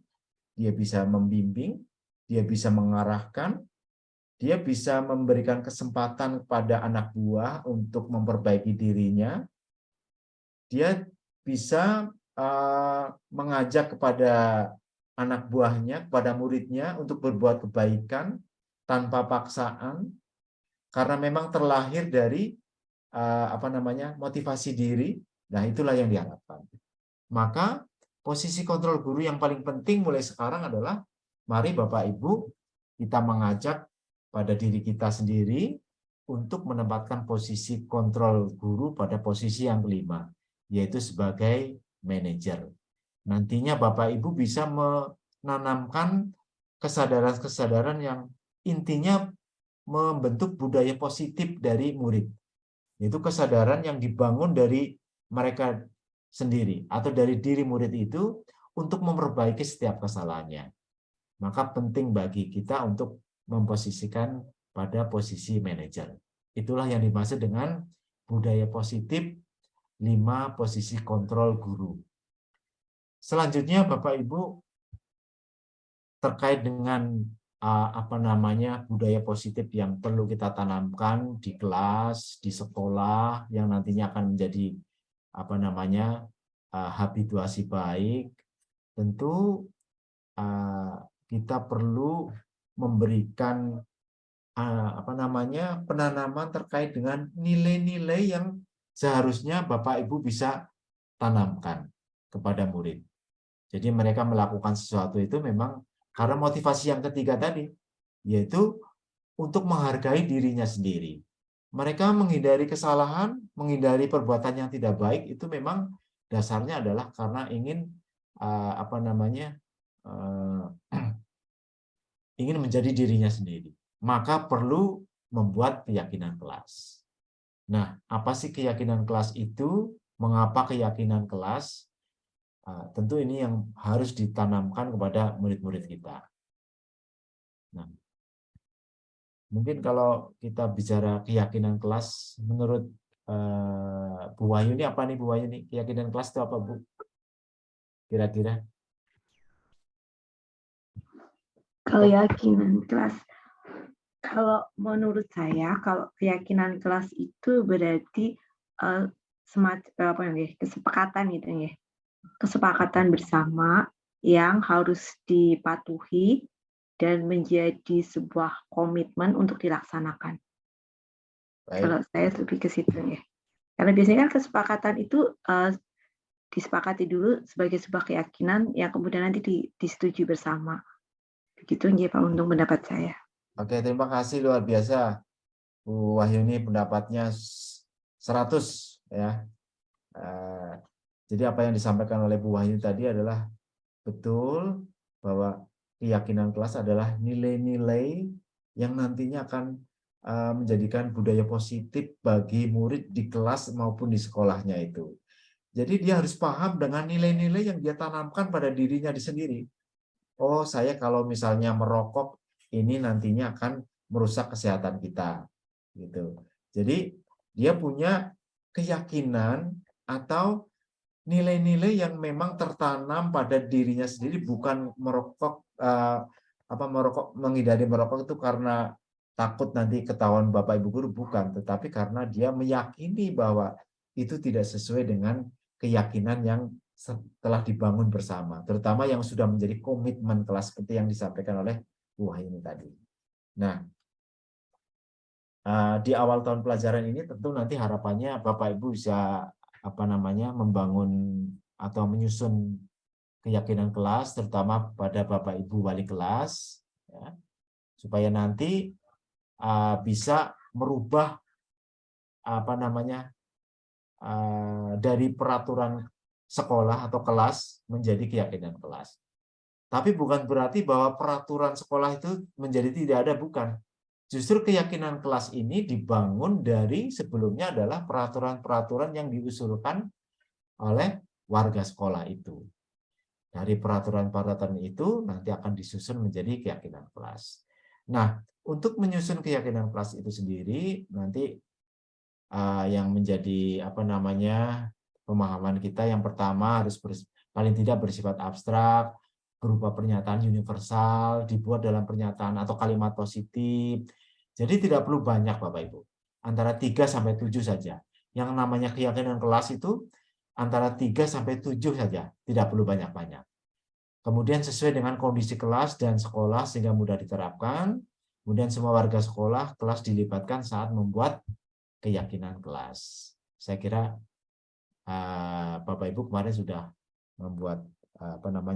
dia bisa membimbing, dia bisa mengarahkan, dia bisa memberikan kesempatan kepada anak buah untuk memperbaiki dirinya. Dia bisa mengajak kepada anak buahnya, kepada muridnya untuk berbuat kebaikan tanpa paksaan, karena memang terlahir dari motivasi diri. Nah, itulah yang diharapkan. Maka posisi kontrol guru yang paling penting mulai sekarang adalah mari Bapak Ibu kita mengajak pada diri kita sendiri untuk menempatkan posisi kontrol guru pada posisi yang kelima, yaitu sebagai manajer. Nantinya Bapak Ibu bisa menanamkan kesadaran-kesadaran yang intinya membentuk budaya positif dari murid. Itu kesadaran yang dibangun dari mereka sendiri atau dari diri murid itu untuk memperbaiki setiap kesalahannya. maka penting bagi kita untuk memposisikan pada posisi manajer. Itulah yang dimaksud dengan budaya positif 5 posisi kontrol guru. Selanjutnya Bapak Ibu, terkait dengan budaya positif yang perlu kita tanamkan di kelas, di sekolah yang nantinya akan menjadi habituasi baik. Tentu kita perlu memberikan penanaman terkait dengan nilai-nilai yang seharusnya Bapak Ibu bisa tanamkan kepada murid. Jadi mereka melakukan sesuatu itu memang karena motivasi yang ketiga tadi, yaitu untuk menghargai dirinya sendiri. Mereka menghindari kesalahan, menghindari perbuatan yang tidak baik, itu memang dasarnya adalah karena ingin ingin menjadi dirinya sendiri. Maka perlu membuat keyakinan kelas. Nah, apa sih keyakinan kelas itu? Mengapa keyakinan kelas? Tentu ini yang harus ditanamkan kepada murid-murid kita. Nah, mungkin kalau kita bicara keyakinan kelas, menurut Bu Wahyu ini apa nih Bu Wahyu nih? Keyakinan kelas itu apa Bu? Kira-kira? Keyakinan kelas. Kalau menurut saya, kalau keyakinan kelas itu berarti semacam kesepakatan gitu ya. Kesepakatan bersama yang harus dipatuhi dan menjadi sebuah komitmen untuk dilaksanakan. Baik. Kalau saya lebih ke situ ya. Karena biasanya kan kesepakatan itu disepakati dulu sebagai sebuah keyakinan yang kemudian nanti disetujui bersama. Begitu ya Pak untuk pendapat saya. Oke, terima kasih luar biasa Bu Wahyuni, pendapatnya 100 ya. Jadi apa yang disampaikan oleh Bu Wahyu tadi adalah betul bahwa keyakinan kelas adalah nilai-nilai yang nantinya akan menjadikan budaya positif bagi murid di kelas maupun di sekolahnya itu. Jadi dia harus paham dengan nilai-nilai yang dia tanamkan pada dirinya sendiri. Oh, saya kalau misalnya merokok ini nantinya akan merusak kesehatan kita, gitu. Jadi dia punya keyakinan atau nilai-nilai yang memang tertanam pada dirinya sendiri, bukan merokok menghindari merokok itu karena takut nanti ketahuan Bapak Ibu guru, bukan, tetapi karena dia meyakini bahwa itu tidak sesuai dengan keyakinan yang telah dibangun bersama, terutama yang sudah menjadi komitmen kelas seperti yang disampaikan oleh Bu Wahyuni tadi. Nah, di awal tahun pelajaran ini tentu nanti harapannya Bapak Ibu bisa membangun atau menyusun keyakinan kelas, terutama pada Bapak Ibu wali kelas, ya, supaya nanti bisa merubah dari peraturan sekolah atau kelas menjadi keyakinan kelas. Tapi bukan berarti bahwa peraturan sekolah itu menjadi tidak ada, bukan. Justru keyakinan kelas ini dibangun dari sebelumnya adalah peraturan-peraturan yang diusulkan oleh warga sekolah itu. Dari peraturan-peraturan itu nanti akan disusun menjadi keyakinan kelas. Nah, untuk menyusun keyakinan kelas itu sendiri nanti yang menjadi pemahaman kita yang pertama harus paling tidak bersifat abstrak, berupa pernyataan universal, dibuat dalam pernyataan atau kalimat positif. Jadi tidak perlu banyak Bapak Ibu. Antara 3 sampai 7 saja. Yang namanya keyakinan kelas itu antara 3 sampai 7 saja, tidak perlu banyak-banyak. Kemudian sesuai dengan kondisi kelas dan sekolah sehingga mudah diterapkan. Kemudian semua warga sekolah, kelas dilibatkan saat membuat keyakinan kelas. Saya kira Bapak Ibu kemarin sudah membuat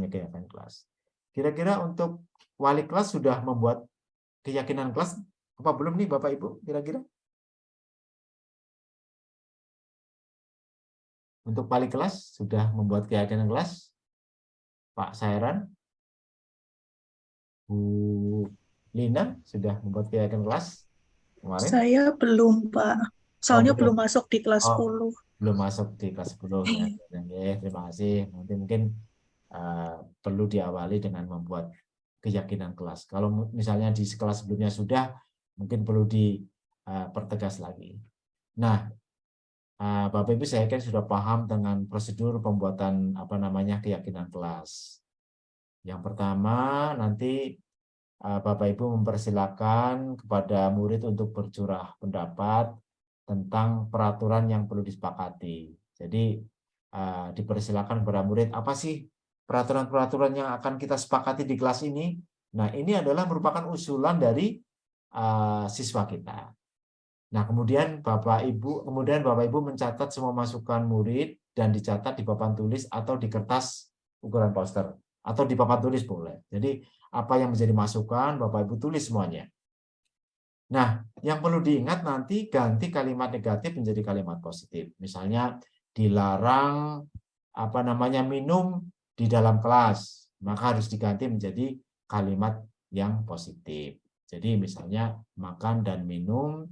keyakinan kelas. Kira-kira untuk wali kelas sudah membuat keyakinan kelas apa belum nih Bapak Ibu? Kira-kira? Untuk wali kelas sudah membuat keyakinan kelas? Pak Sairan? Bu Lina sudah membuat keyakinan kelas kemarin? Saya belum, Pak. Soalnya belum masuk di kelas 10. Belum masuk di kelas 10 ya. Terima kasih. Nanti mungkin perlu diawali dengan membuat keyakinan kelas. Kalau misalnya di kelas sebelumnya sudah, mungkin perlu dipertegas lagi. Nah, Bapak Ibu saya yakin sudah paham dengan prosedur pembuatan keyakinan kelas. Yang pertama, nanti Bapak Ibu mempersilakan kepada murid untuk bercurah pendapat tentang peraturan yang perlu disepakati. Jadi dipersilakan kepada murid, apa sih peraturan-peraturan yang akan kita sepakati di kelas ini? Nah, ini adalah merupakan usulan dari siswa kita. Nah, kemudian Bapak Ibu mencatat semua masukan murid dan dicatat di papan tulis atau di kertas ukuran poster atau di papan tulis boleh. Jadi apa yang menjadi masukan Bapak Ibu tulis semuanya. Nah, yang perlu diingat nanti ganti kalimat negatif menjadi kalimat positif. Misalnya dilarang minum di dalam kelas, maka harus diganti menjadi kalimat yang positif. Jadi misalnya makan dan minum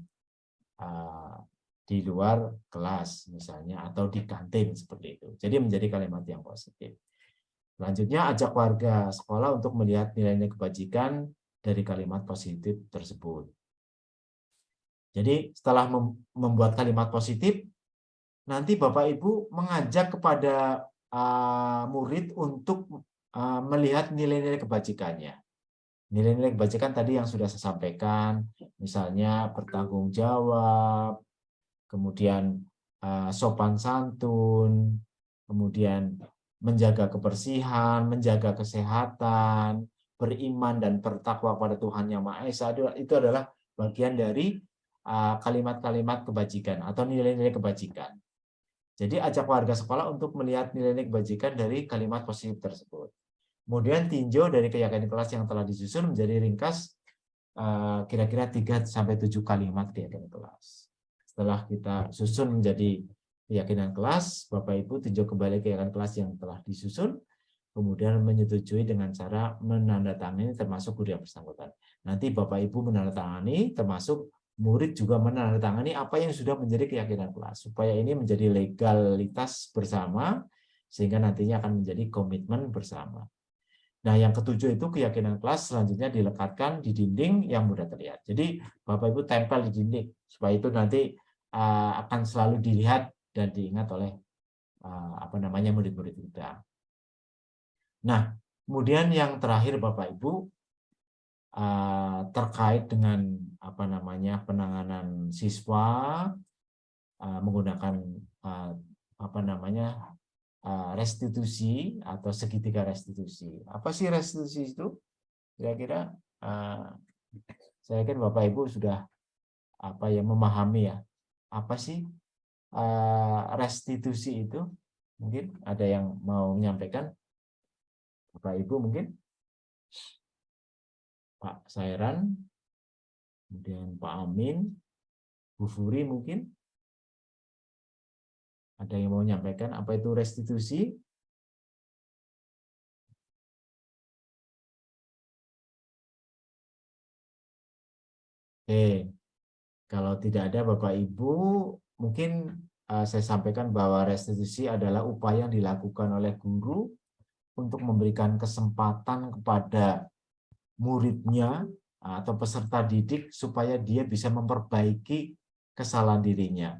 di luar kelas misalnya atau di kantin seperti itu. Jadi menjadi kalimat yang positif. Selanjutnya ajak warga sekolah untuk melihat nilai-nilai kebajikan dari kalimat positif tersebut. Jadi setelah membuat kalimat positif, nanti Bapak Ibu mengajak kepada murid untuk melihat nilai-nilai kebajikannya. Nilai-nilai kebajikan tadi yang sudah saya sampaikan, misalnya bertanggung jawab, kemudian sopan santun, kemudian menjaga kebersihan, menjaga kesehatan, beriman dan bertakwa pada Tuhan Yang Maha Esa. Itu adalah bagian dari kalimat-kalimat kebajikan atau nilai-nilai kebajikan. Jadi ajak warga sekolah untuk melihat nilai-nilai kebajikan dari kalimat positif tersebut. Kemudian tinjau dari keyakinan kelas yang telah disusun menjadi ringkas kira-kira 3-7 kalimat keyakinan kelas. Setelah kita susun menjadi keyakinan kelas, Bapak Ibu tinjau kembali keyakinan kelas yang telah disusun, kemudian menyetujui dengan cara menandatangani termasuk guru yang bersangkutan. Nanti Bapak Ibu menandatangani termasuk murid juga menandatangani apa yang sudah menjadi keyakinan kelas, supaya ini menjadi legalitas bersama, sehingga nantinya akan menjadi komitmen bersama. Nah, yang ketujuh itu keyakinan kelas selanjutnya dilekatkan di dinding yang mudah terlihat. Jadi Bapak Ibu tempel di dinding supaya itu nanti akan selalu dilihat dan diingat oleh murid-murid kita. Nah, kemudian yang terakhir Bapak Ibu terkait dengan penanganan siswa menggunakan restitusi atau segitiga restitusi. Apa sih restitusi itu? Kira-kira saya yakin Bapak Ibu sudah memahami ya. Apa sih restitusi itu? Mungkin ada yang mau menyampaikan? Bapak Ibu mungkin? Pak Sairan, kemudian Pak Amin, Bu Furi mungkin? Ada yang mau menyampaikan apa itu restitusi? Oke, kalau tidak ada Bapak Ibu, mungkin saya sampaikan bahwa restitusi adalah upaya yang dilakukan oleh guru untuk memberikan kesempatan kepada muridnya atau peserta didik supaya dia bisa memperbaiki kesalahan dirinya,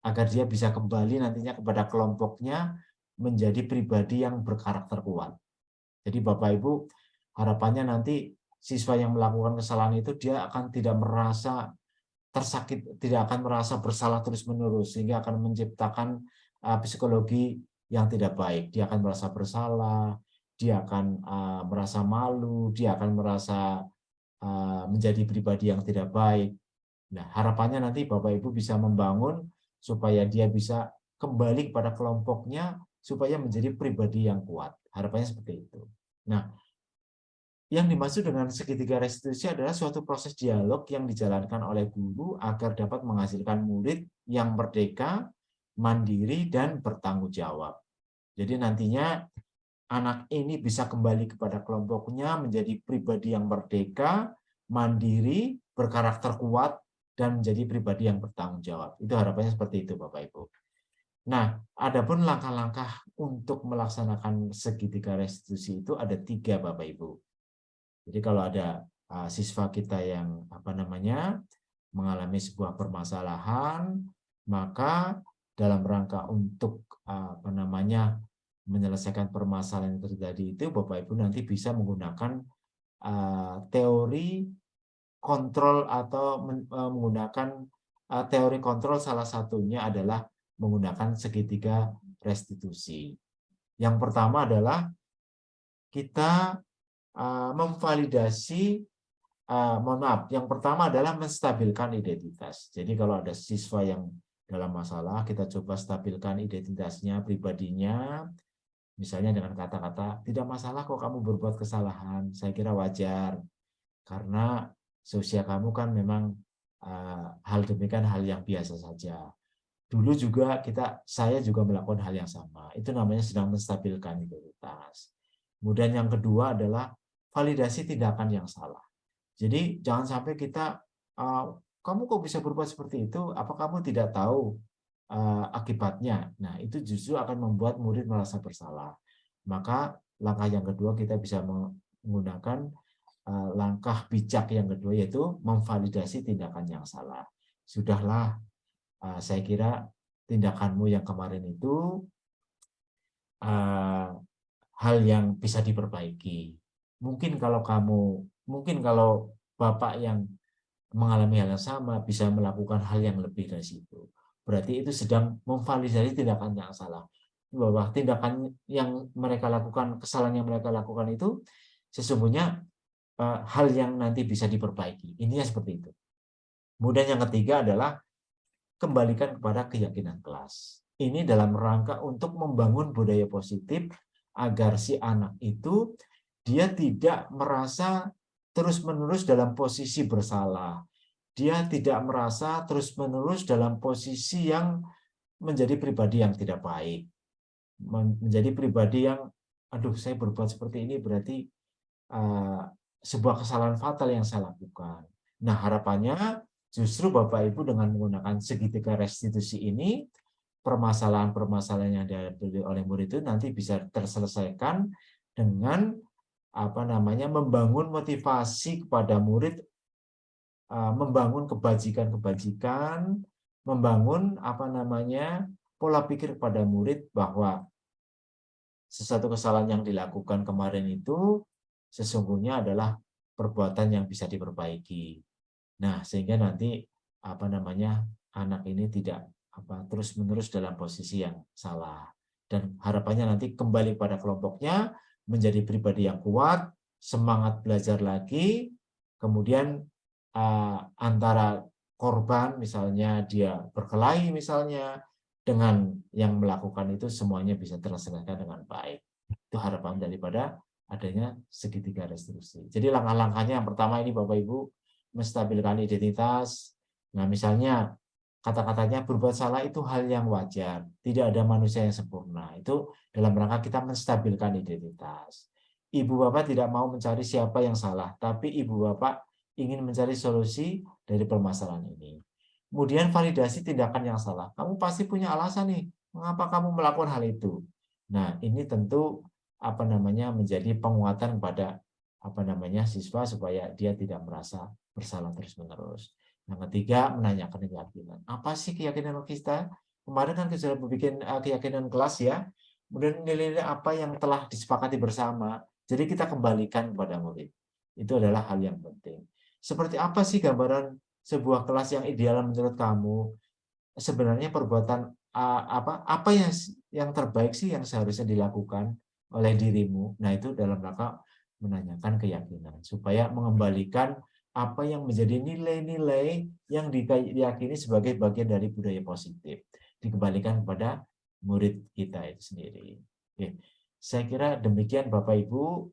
agar dia bisa kembali nantinya kepada kelompoknya menjadi pribadi yang berkarakter kuat. Jadi Bapak Ibu, harapannya nanti siswa yang melakukan kesalahan itu dia akan tidak merasa tersakit, tidak akan merasa bersalah terus-menerus, sehingga akan menciptakan psikologi yang tidak baik. Dia akan merasa bersalah, dia akan merasa malu, dia akan merasa menjadi pribadi yang tidak baik. Nah, harapannya nanti Bapak Ibu bisa membangun supaya dia bisa kembali kepada kelompoknya supaya menjadi pribadi yang kuat. Harapannya seperti itu. Nah, yang dimaksud dengan segitiga restitusi adalah suatu proses dialog yang dijalankan oleh guru agar dapat menghasilkan murid yang merdeka, mandiri, dan bertanggung jawab. Jadi nantinya anak ini bisa kembali kepada kelompoknya menjadi pribadi yang merdeka, mandiri, berkarakter kuat, dan menjadi pribadi yang bertanggung jawab. Itu harapannya seperti itu, Bapak Ibu. Nah, adapun langkah-langkah untuk melaksanakan segitiga restitusi itu ada 3, Bapak Ibu. Jadi kalau ada siswa kita yang mengalami sebuah permasalahan, maka dalam rangka untuk menyelesaikan permasalahan yang terjadi itu, Bapak Ibu nanti bisa menggunakan teori kontrol atau menggunakan teori kontrol. Salah satunya adalah menggunakan segitiga restitusi. Yang pertama adalah kita memvalidasi, yang pertama adalah menstabilkan identitas. Jadi kalau ada siswa yang dalam masalah, kita coba stabilkan identitasnya, pribadinya, misalnya dengan kata-kata, tidak masalah kok kamu berbuat kesalahan, saya kira wajar, karena seusia kamu kan memang hal demikian hal yang biasa saja. Dulu juga saya juga melakukan hal yang sama. Itu namanya sedang menstabilkan identitas. Kemudian yang kedua adalah validasi tindakan yang salah. Jadi jangan sampai kita, kamu kok bisa berbuat seperti itu? Apa kamu tidak tahu akibatnya? Nah, itu justru akan membuat murid merasa bersalah. Maka langkah yang kedua kita bisa menggunakan langkah bijak yang kedua, yaitu memvalidasi tindakan yang salah. Sudahlah, saya kira tindakanmu yang kemarin itu hal yang bisa diperbaiki. Mungkin kalau Bapak yang mengalami hal yang sama bisa melakukan hal yang lebih dari situ. Berarti itu sedang memvalidasi tindakan yang salah. Bahwa tindakan yang mereka lakukan, kesalahan yang mereka lakukan itu sesungguhnya hal yang nanti bisa diperbaiki. Intinya seperti itu. Kemudian yang ketiga adalah kembalikan kepada keyakinan kelas. Ini dalam rangka untuk membangun budaya positif agar si anak itu dia tidak merasa terus-menerus dalam posisi bersalah. Dia tidak merasa terus-menerus dalam posisi yang menjadi pribadi yang tidak baik. Menjadi pribadi yang, aduh saya berbuat seperti ini berarti sebuah kesalahan fatal yang saya lakukan. Nah, harapannya justru Bapak Ibu dengan menggunakan segitiga restitusi ini, permasalahan-permasalahan yang dihadapi oleh murid itu nanti bisa terselesaikan dengan membangun motivasi kepada murid, membangun kebajikan-kebajikan, membangun pola pikir kepada murid bahwa sesuatu kesalahan yang dilakukan kemarin itu sesungguhnya adalah perbuatan yang bisa diperbaiki. Nah, sehingga nanti anak ini tidak terus-menerus dalam posisi yang salah, dan harapannya nanti kembali pada kelompoknya, menjadi pribadi yang kuat, semangat belajar lagi, kemudian antara korban misalnya dia berkelahi misalnya dengan yang melakukan itu semuanya bisa terselesaikan dengan baik. Itu harapan daripada adanya segitiga restitusi. Jadi langkah-langkahnya yang pertama ini Bapak Ibu, menstabilkan identitas. Nah, misalnya kata-katanya berbuat salah itu hal yang wajar. Tidak ada manusia yang sempurna. Itu dalam rangka kita menstabilkan identitas. Ibu Bapak tidak mau mencari siapa yang salah, tapi Ibu Bapak ingin mencari solusi dari permasalahan ini. Kemudian validasi tindakan yang salah. Kamu pasti punya alasan nih, mengapa kamu melakukan hal itu. Nah, ini tentu menjadi penguatan kepada siswa supaya dia tidak merasa bersalah terus-menerus. Yang ketiga, menanyakan keyakinan. Apa sih keyakinan kita? Kemarin kan kita sudah bikin keyakinan kelas ya. Kemudian nilai-nilai apa yang telah disepakati bersama. Jadi kita kembalikan kepada murid. Itu adalah hal yang penting. Seperti apa sih gambaran sebuah kelas yang ideal menurut kamu? Sebenarnya perbuatan apa yang terbaik sih yang seharusnya dilakukan oleh dirimu? Nah, itu dalam rangka menanyakan keyakinan supaya mengembalikan apa yang menjadi nilai-nilai yang diyakini sebagai bagian dari budaya positif, dikembalikan kepada murid kita itu sendiri. Oke. Saya kira demikian Bapak Ibu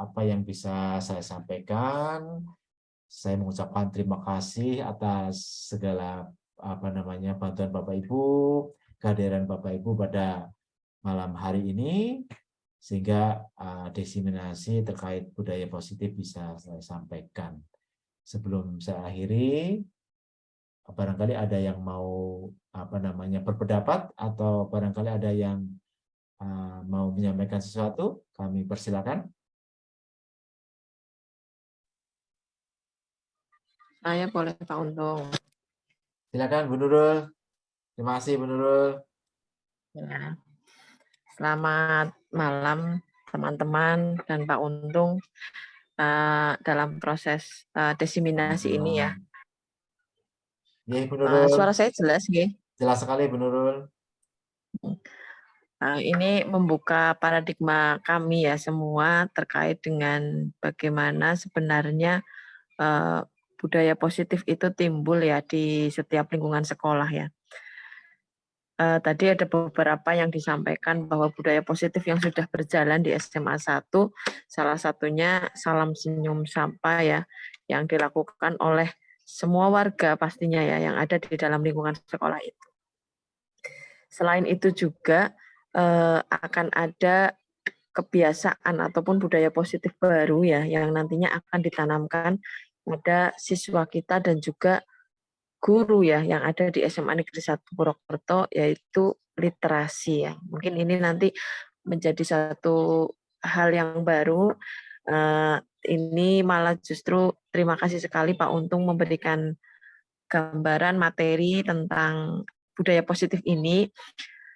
apa yang bisa saya sampaikan. Saya mengucapkan terima kasih atas segala bantuan Bapak Ibu, kehadiran Bapak Ibu pada malam hari ini, sehingga diseminasi terkait budaya positif bisa saya sampaikan. Sebelum saya akhiri, barangkali ada yang mau berpendapat atau barangkali ada yang mau menyampaikan sesuatu, kami persilakan. Saya boleh Pak Untung. Silakan Bu Nurul. Terima kasih Bu Nurul. Ya. Selamat malam teman-teman dan Pak Untung dalam proses diseminasi ini ya. Iya Bu Nurul. Suara saya jelas nggih? Jelas sekali Bu Nurul. Ini membuka paradigma kami ya semua terkait dengan bagaimana sebenarnya budaya positif itu timbul ya di setiap lingkungan sekolah ya. Tadi ada beberapa yang disampaikan bahwa budaya positif yang sudah berjalan di SMA 1, salah satunya salam senyum sapa ya, yang dilakukan oleh semua warga pastinya ya, yang ada di dalam lingkungan sekolah itu. Selain itu juga akan ada kebiasaan ataupun budaya positif baru ya, yang nantinya akan ditanamkan pada siswa kita dan juga guru ya yang ada di SMA Negeri 1 Purwokerto, yaitu literasi ya. Mungkin ini nanti menjadi satu hal yang baru. Ini malah justru terima kasih sekali Pak Untung memberikan gambaran materi tentang budaya positif ini,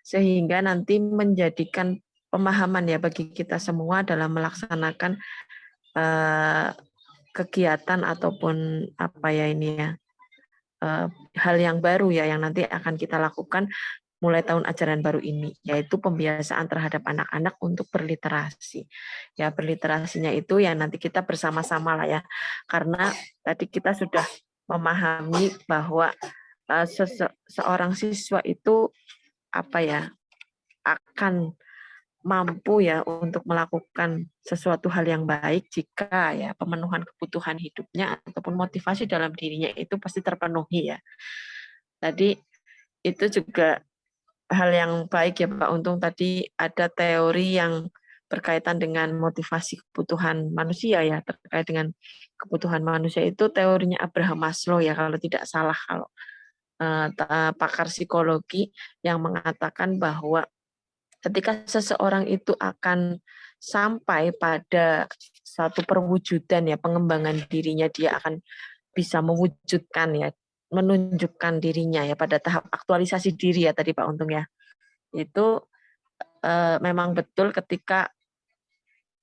sehingga nanti menjadikan pemahaman ya bagi kita semua dalam melaksanakan kegiatan ataupun apa ya ini ya, hal yang baru ya yang nanti akan kita lakukan mulai tahun ajaran baru ini, yaitu pembiasaan terhadap anak-anak untuk berliterasi. Ya, berliterasinya itu ya nanti kita bersama-sama lah ya, karena tadi kita sudah memahami bahwa seorang siswa itu apa ya akan mampu ya untuk melakukan sesuatu hal yang baik jika ya pemenuhan kebutuhan hidupnya ataupun motivasi dalam dirinya itu pasti terpenuhi ya. Tadi itu juga hal yang baik ya Pak Untung, tadi ada teori yang berkaitan dengan motivasi kebutuhan manusia ya, terkait dengan kebutuhan manusia itu teorinya Abraham Maslow ya kalau tidak salah, kalau pakar psikologi yang mengatakan bahwa ketika seseorang itu akan sampai pada satu perwujudan ya, pengembangan dirinya, dia akan bisa mewujudkan ya, menunjukkan dirinya ya pada tahap aktualisasi diri ya tadi Pak Untung ya. Itu memang betul ketika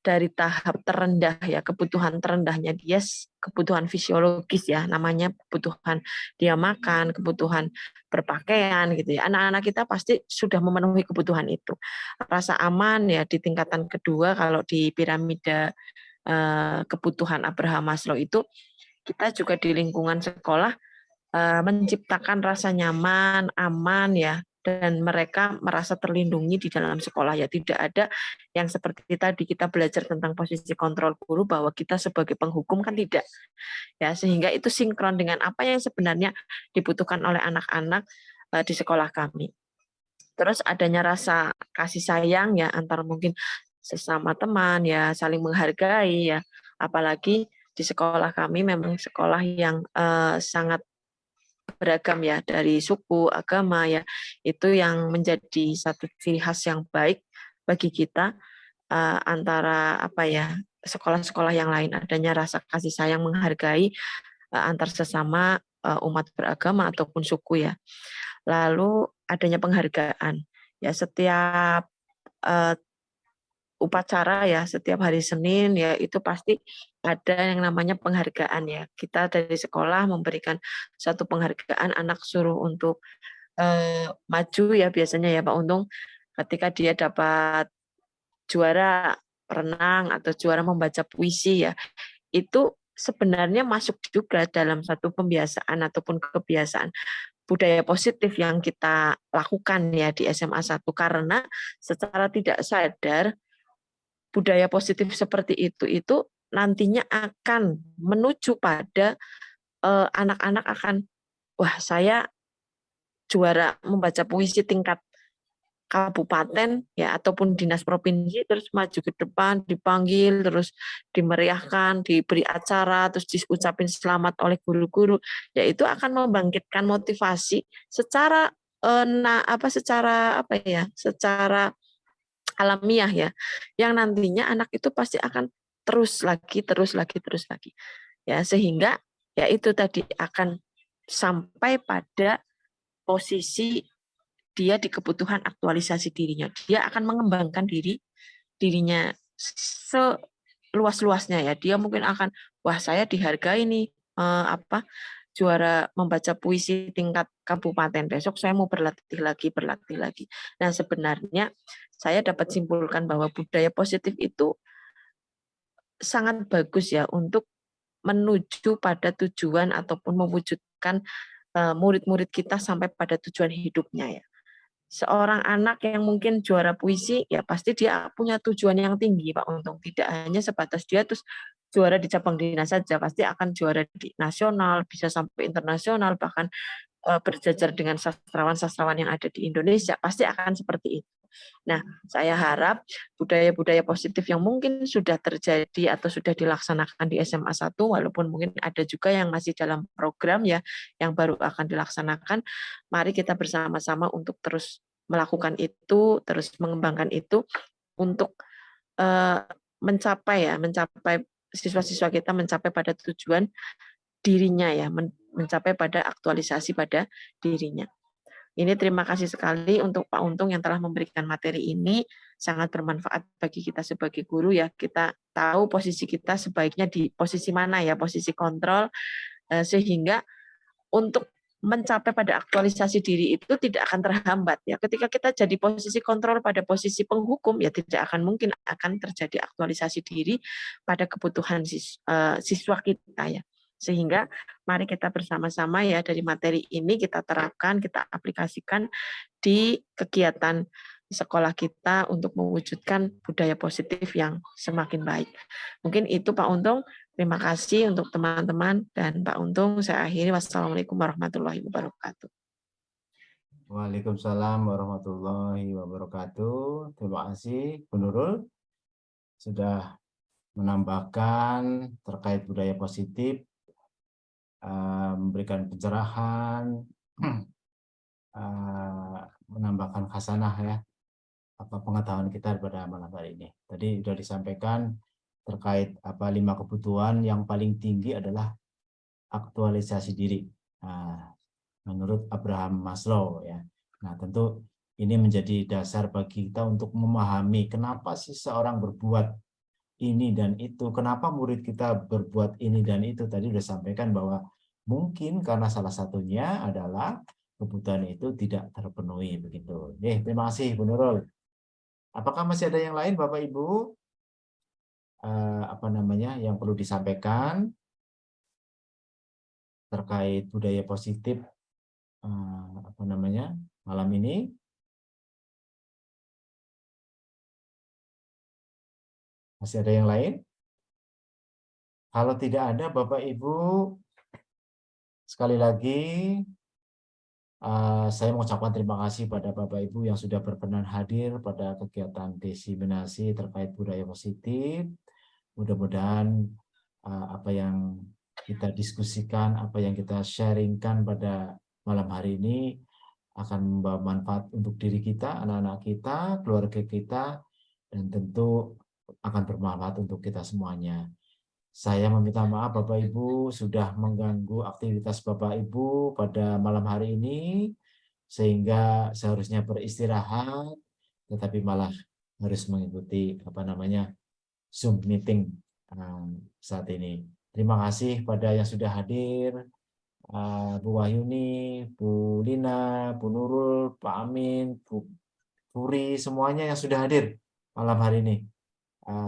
dari tahap terendah ya, kebutuhan terendahnya dia kebutuhan fisiologis ya, namanya kebutuhan dia makan, kebutuhan berpakaian gitu ya. Anak-anak kita pasti sudah memenuhi kebutuhan itu. Rasa aman ya di tingkatan kedua, kalau di piramida kebutuhan Abraham Maslow itu kita juga di lingkungan sekolah menciptakan rasa nyaman, aman ya, dan mereka merasa terlindungi di dalam sekolah ya. Tidak ada yang seperti tadi kita belajar tentang posisi kontrol guru bahwa kita sebagai penghukum, kan tidak ya, sehingga itu sinkron dengan apa yang sebenarnya dibutuhkan oleh anak-anak di sekolah kami. Terus adanya rasa kasih sayang ya antar mungkin sesama teman ya, saling menghargai ya, apalagi di sekolah kami memang sekolah yang sangat beragam ya, dari suku, agama ya, itu yang menjadi satu ciri khas yang baik bagi kita antara apa ya, sekolah-sekolah yang lain, adanya rasa kasih sayang, menghargai antar sesama umat beragama ataupun suku ya. Lalu adanya penghargaan ya, setiap upacara ya, setiap hari Senin ya itu pasti ada yang namanya penghargaan ya. Kita dari sekolah memberikan satu penghargaan, anak suruh untuk maju ya biasanya ya Pak Untung, ketika dia dapat juara renang atau juara membaca puisi ya, itu sebenarnya masuk juga dalam satu pembiasaan ataupun kebiasaan budaya positif yang kita lakukan ya di SMA 1, karena secara tidak sadar budaya positif seperti itu nantinya akan menuju pada anak-anak akan, wah saya juara membaca puisi tingkat kabupaten ya ataupun dinas provinsi, terus maju ke depan, dipanggil, terus dimeriahkan, diberi acara, terus diucapin selamat oleh guru-guru, ya itu akan membangkitkan motivasi secara secara alamiah ya, yang nantinya anak itu pasti akan terus lagi ya, sehingga yaitu tadi akan sampai pada posisi dia di kebutuhan aktualisasi dirinya. Dia akan mengembangkan dirinya seluas-luasnya ya. Dia mungkin akan, wah saya dihargai nih juara membaca puisi tingkat kabupaten, besok saya mau berlatih lagi. Nah sebenarnya saya dapat simpulkan bahwa budaya positif itu sangat bagus ya untuk menuju pada tujuan ataupun mewujudkan murid-murid kita sampai pada tujuan hidupnya ya. Seorang anak yang mungkin juara puisi, ya pasti dia punya tujuan yang tinggi Pak Untung. Tidak hanya sebatas dia terus juara di cabang dinas saja, pasti akan juara di nasional, bisa sampai internasional, bahkan berjajar dengan sastrawan-sastrawan yang ada di Indonesia, pasti akan seperti itu. Nah, saya harap budaya-budaya positif yang mungkin sudah terjadi atau sudah dilaksanakan di SMA 1, walaupun mungkin ada juga yang masih dalam program ya, yang baru akan dilaksanakan, mari kita bersama-sama untuk terus melakukan itu, terus mengembangkan itu untuk mencapai siswa-siswa kita mencapai pada tujuan dirinya ya, mencapai pada aktualisasi pada dirinya. Ini terima kasih sekali untuk Pak Untung yang telah memberikan materi ini, sangat bermanfaat bagi kita sebagai guru ya. Kita tahu posisi kita sebaiknya di posisi mana ya, posisi kontrol, sehingga untuk mencapai pada aktualisasi diri itu tidak akan terhambat ya. Ketika kita jadi posisi kontrol pada posisi penghukum ya tidak akan mungkin akan terjadi aktualisasi diri pada kebutuhan siswa kita ya. Sehingga mari kita bersama-sama ya dari materi ini kita terapkan, kita aplikasikan di kegiatan sekolah kita untuk mewujudkan budaya positif yang semakin baik. Mungkin itu Pak Untung. Terima kasih untuk teman-teman dan Pak Untung. Saya akhiri. Wassalamualaikum warahmatullahi wabarakatuh. Waalaikumsalam warahmatullahi wabarakatuh. Terima kasih Bu Nurul sudah menambahkan terkait budaya positif, memberikan pencerahan, menambahkan khasanah ya, pengetahuan kita pada malam hari ini. Tadi sudah disampaikan terkait 5 kebutuhan yang paling tinggi adalah aktualisasi diri. Menurut Abraham Maslow ya. Nah, tentu ini menjadi dasar bagi kita untuk memahami kenapa sih seorang berbuat ini dan itu, kenapa murid kita berbuat ini dan itu. Tadi sudah sampaikan bahwa mungkin karena salah satunya adalah kebutuhan itu tidak terpenuhi begitu. Terima kasih Bu Nurul. Apakah masih ada yang lain Bapak Ibu? Yang perlu disampaikan terkait budaya positif malam ini? Masih ada yang lain? Kalau tidak ada Bapak Ibu, sekali lagi saya mengucapkan terima kasih pada Bapak Ibu yang sudah berkenan hadir pada kegiatan diseminasi terkait budaya positif. Mudah-mudahan apa yang kita diskusikan, apa yang kita sharingkan pada malam hari ini akan membawa manfaat untuk diri kita, anak-anak kita, keluarga kita, dan tentu akan bermanfaat untuk kita semuanya. Saya meminta maaf Bapak Ibu sudah mengganggu aktivitas Bapak Ibu pada malam hari ini, sehingga seharusnya beristirahat, tetapi malah harus mengikuti Zoom meeting saat ini. Terima kasih pada yang sudah hadir, Bu Wahyuni, Bu Lina, Bu Nurul, Pak Amin, Bu Puri, semuanya yang sudah hadir malam hari ini.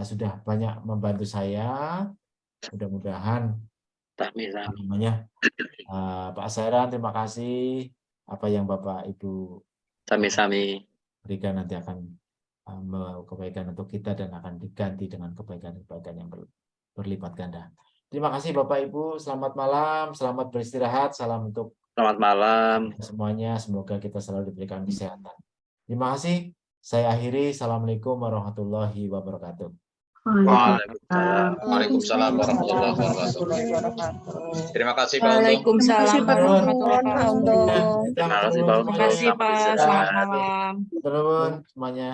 Sudah banyak membantu saya. Mudah-mudahan Pak Sairan, terima kasih. Apa yang Bapak Ibu Sami-sami berikan nanti akan membawa kebaikan untuk kita dan akan diganti dengan kebaikan-kebaikan yang berlipat ganda. Terima kasih Bapak Ibu, selamat malam, selamat beristirahat, salam untuk selamat malam semuanya, semoga kita selalu diberikan kesehatan. Terima kasih, saya akhiri. Assalamualaikum warahmatullahi wabarakatuh. Waalaikumsalam warahmatullahi wabarakatuh. Terima kasih Pak Untung. Waalaikumsalam warahmatullahi wabarakatuh. Terima kasih Pak Untung. Terima kasih Pak, selamat malam. Selamat semuanya.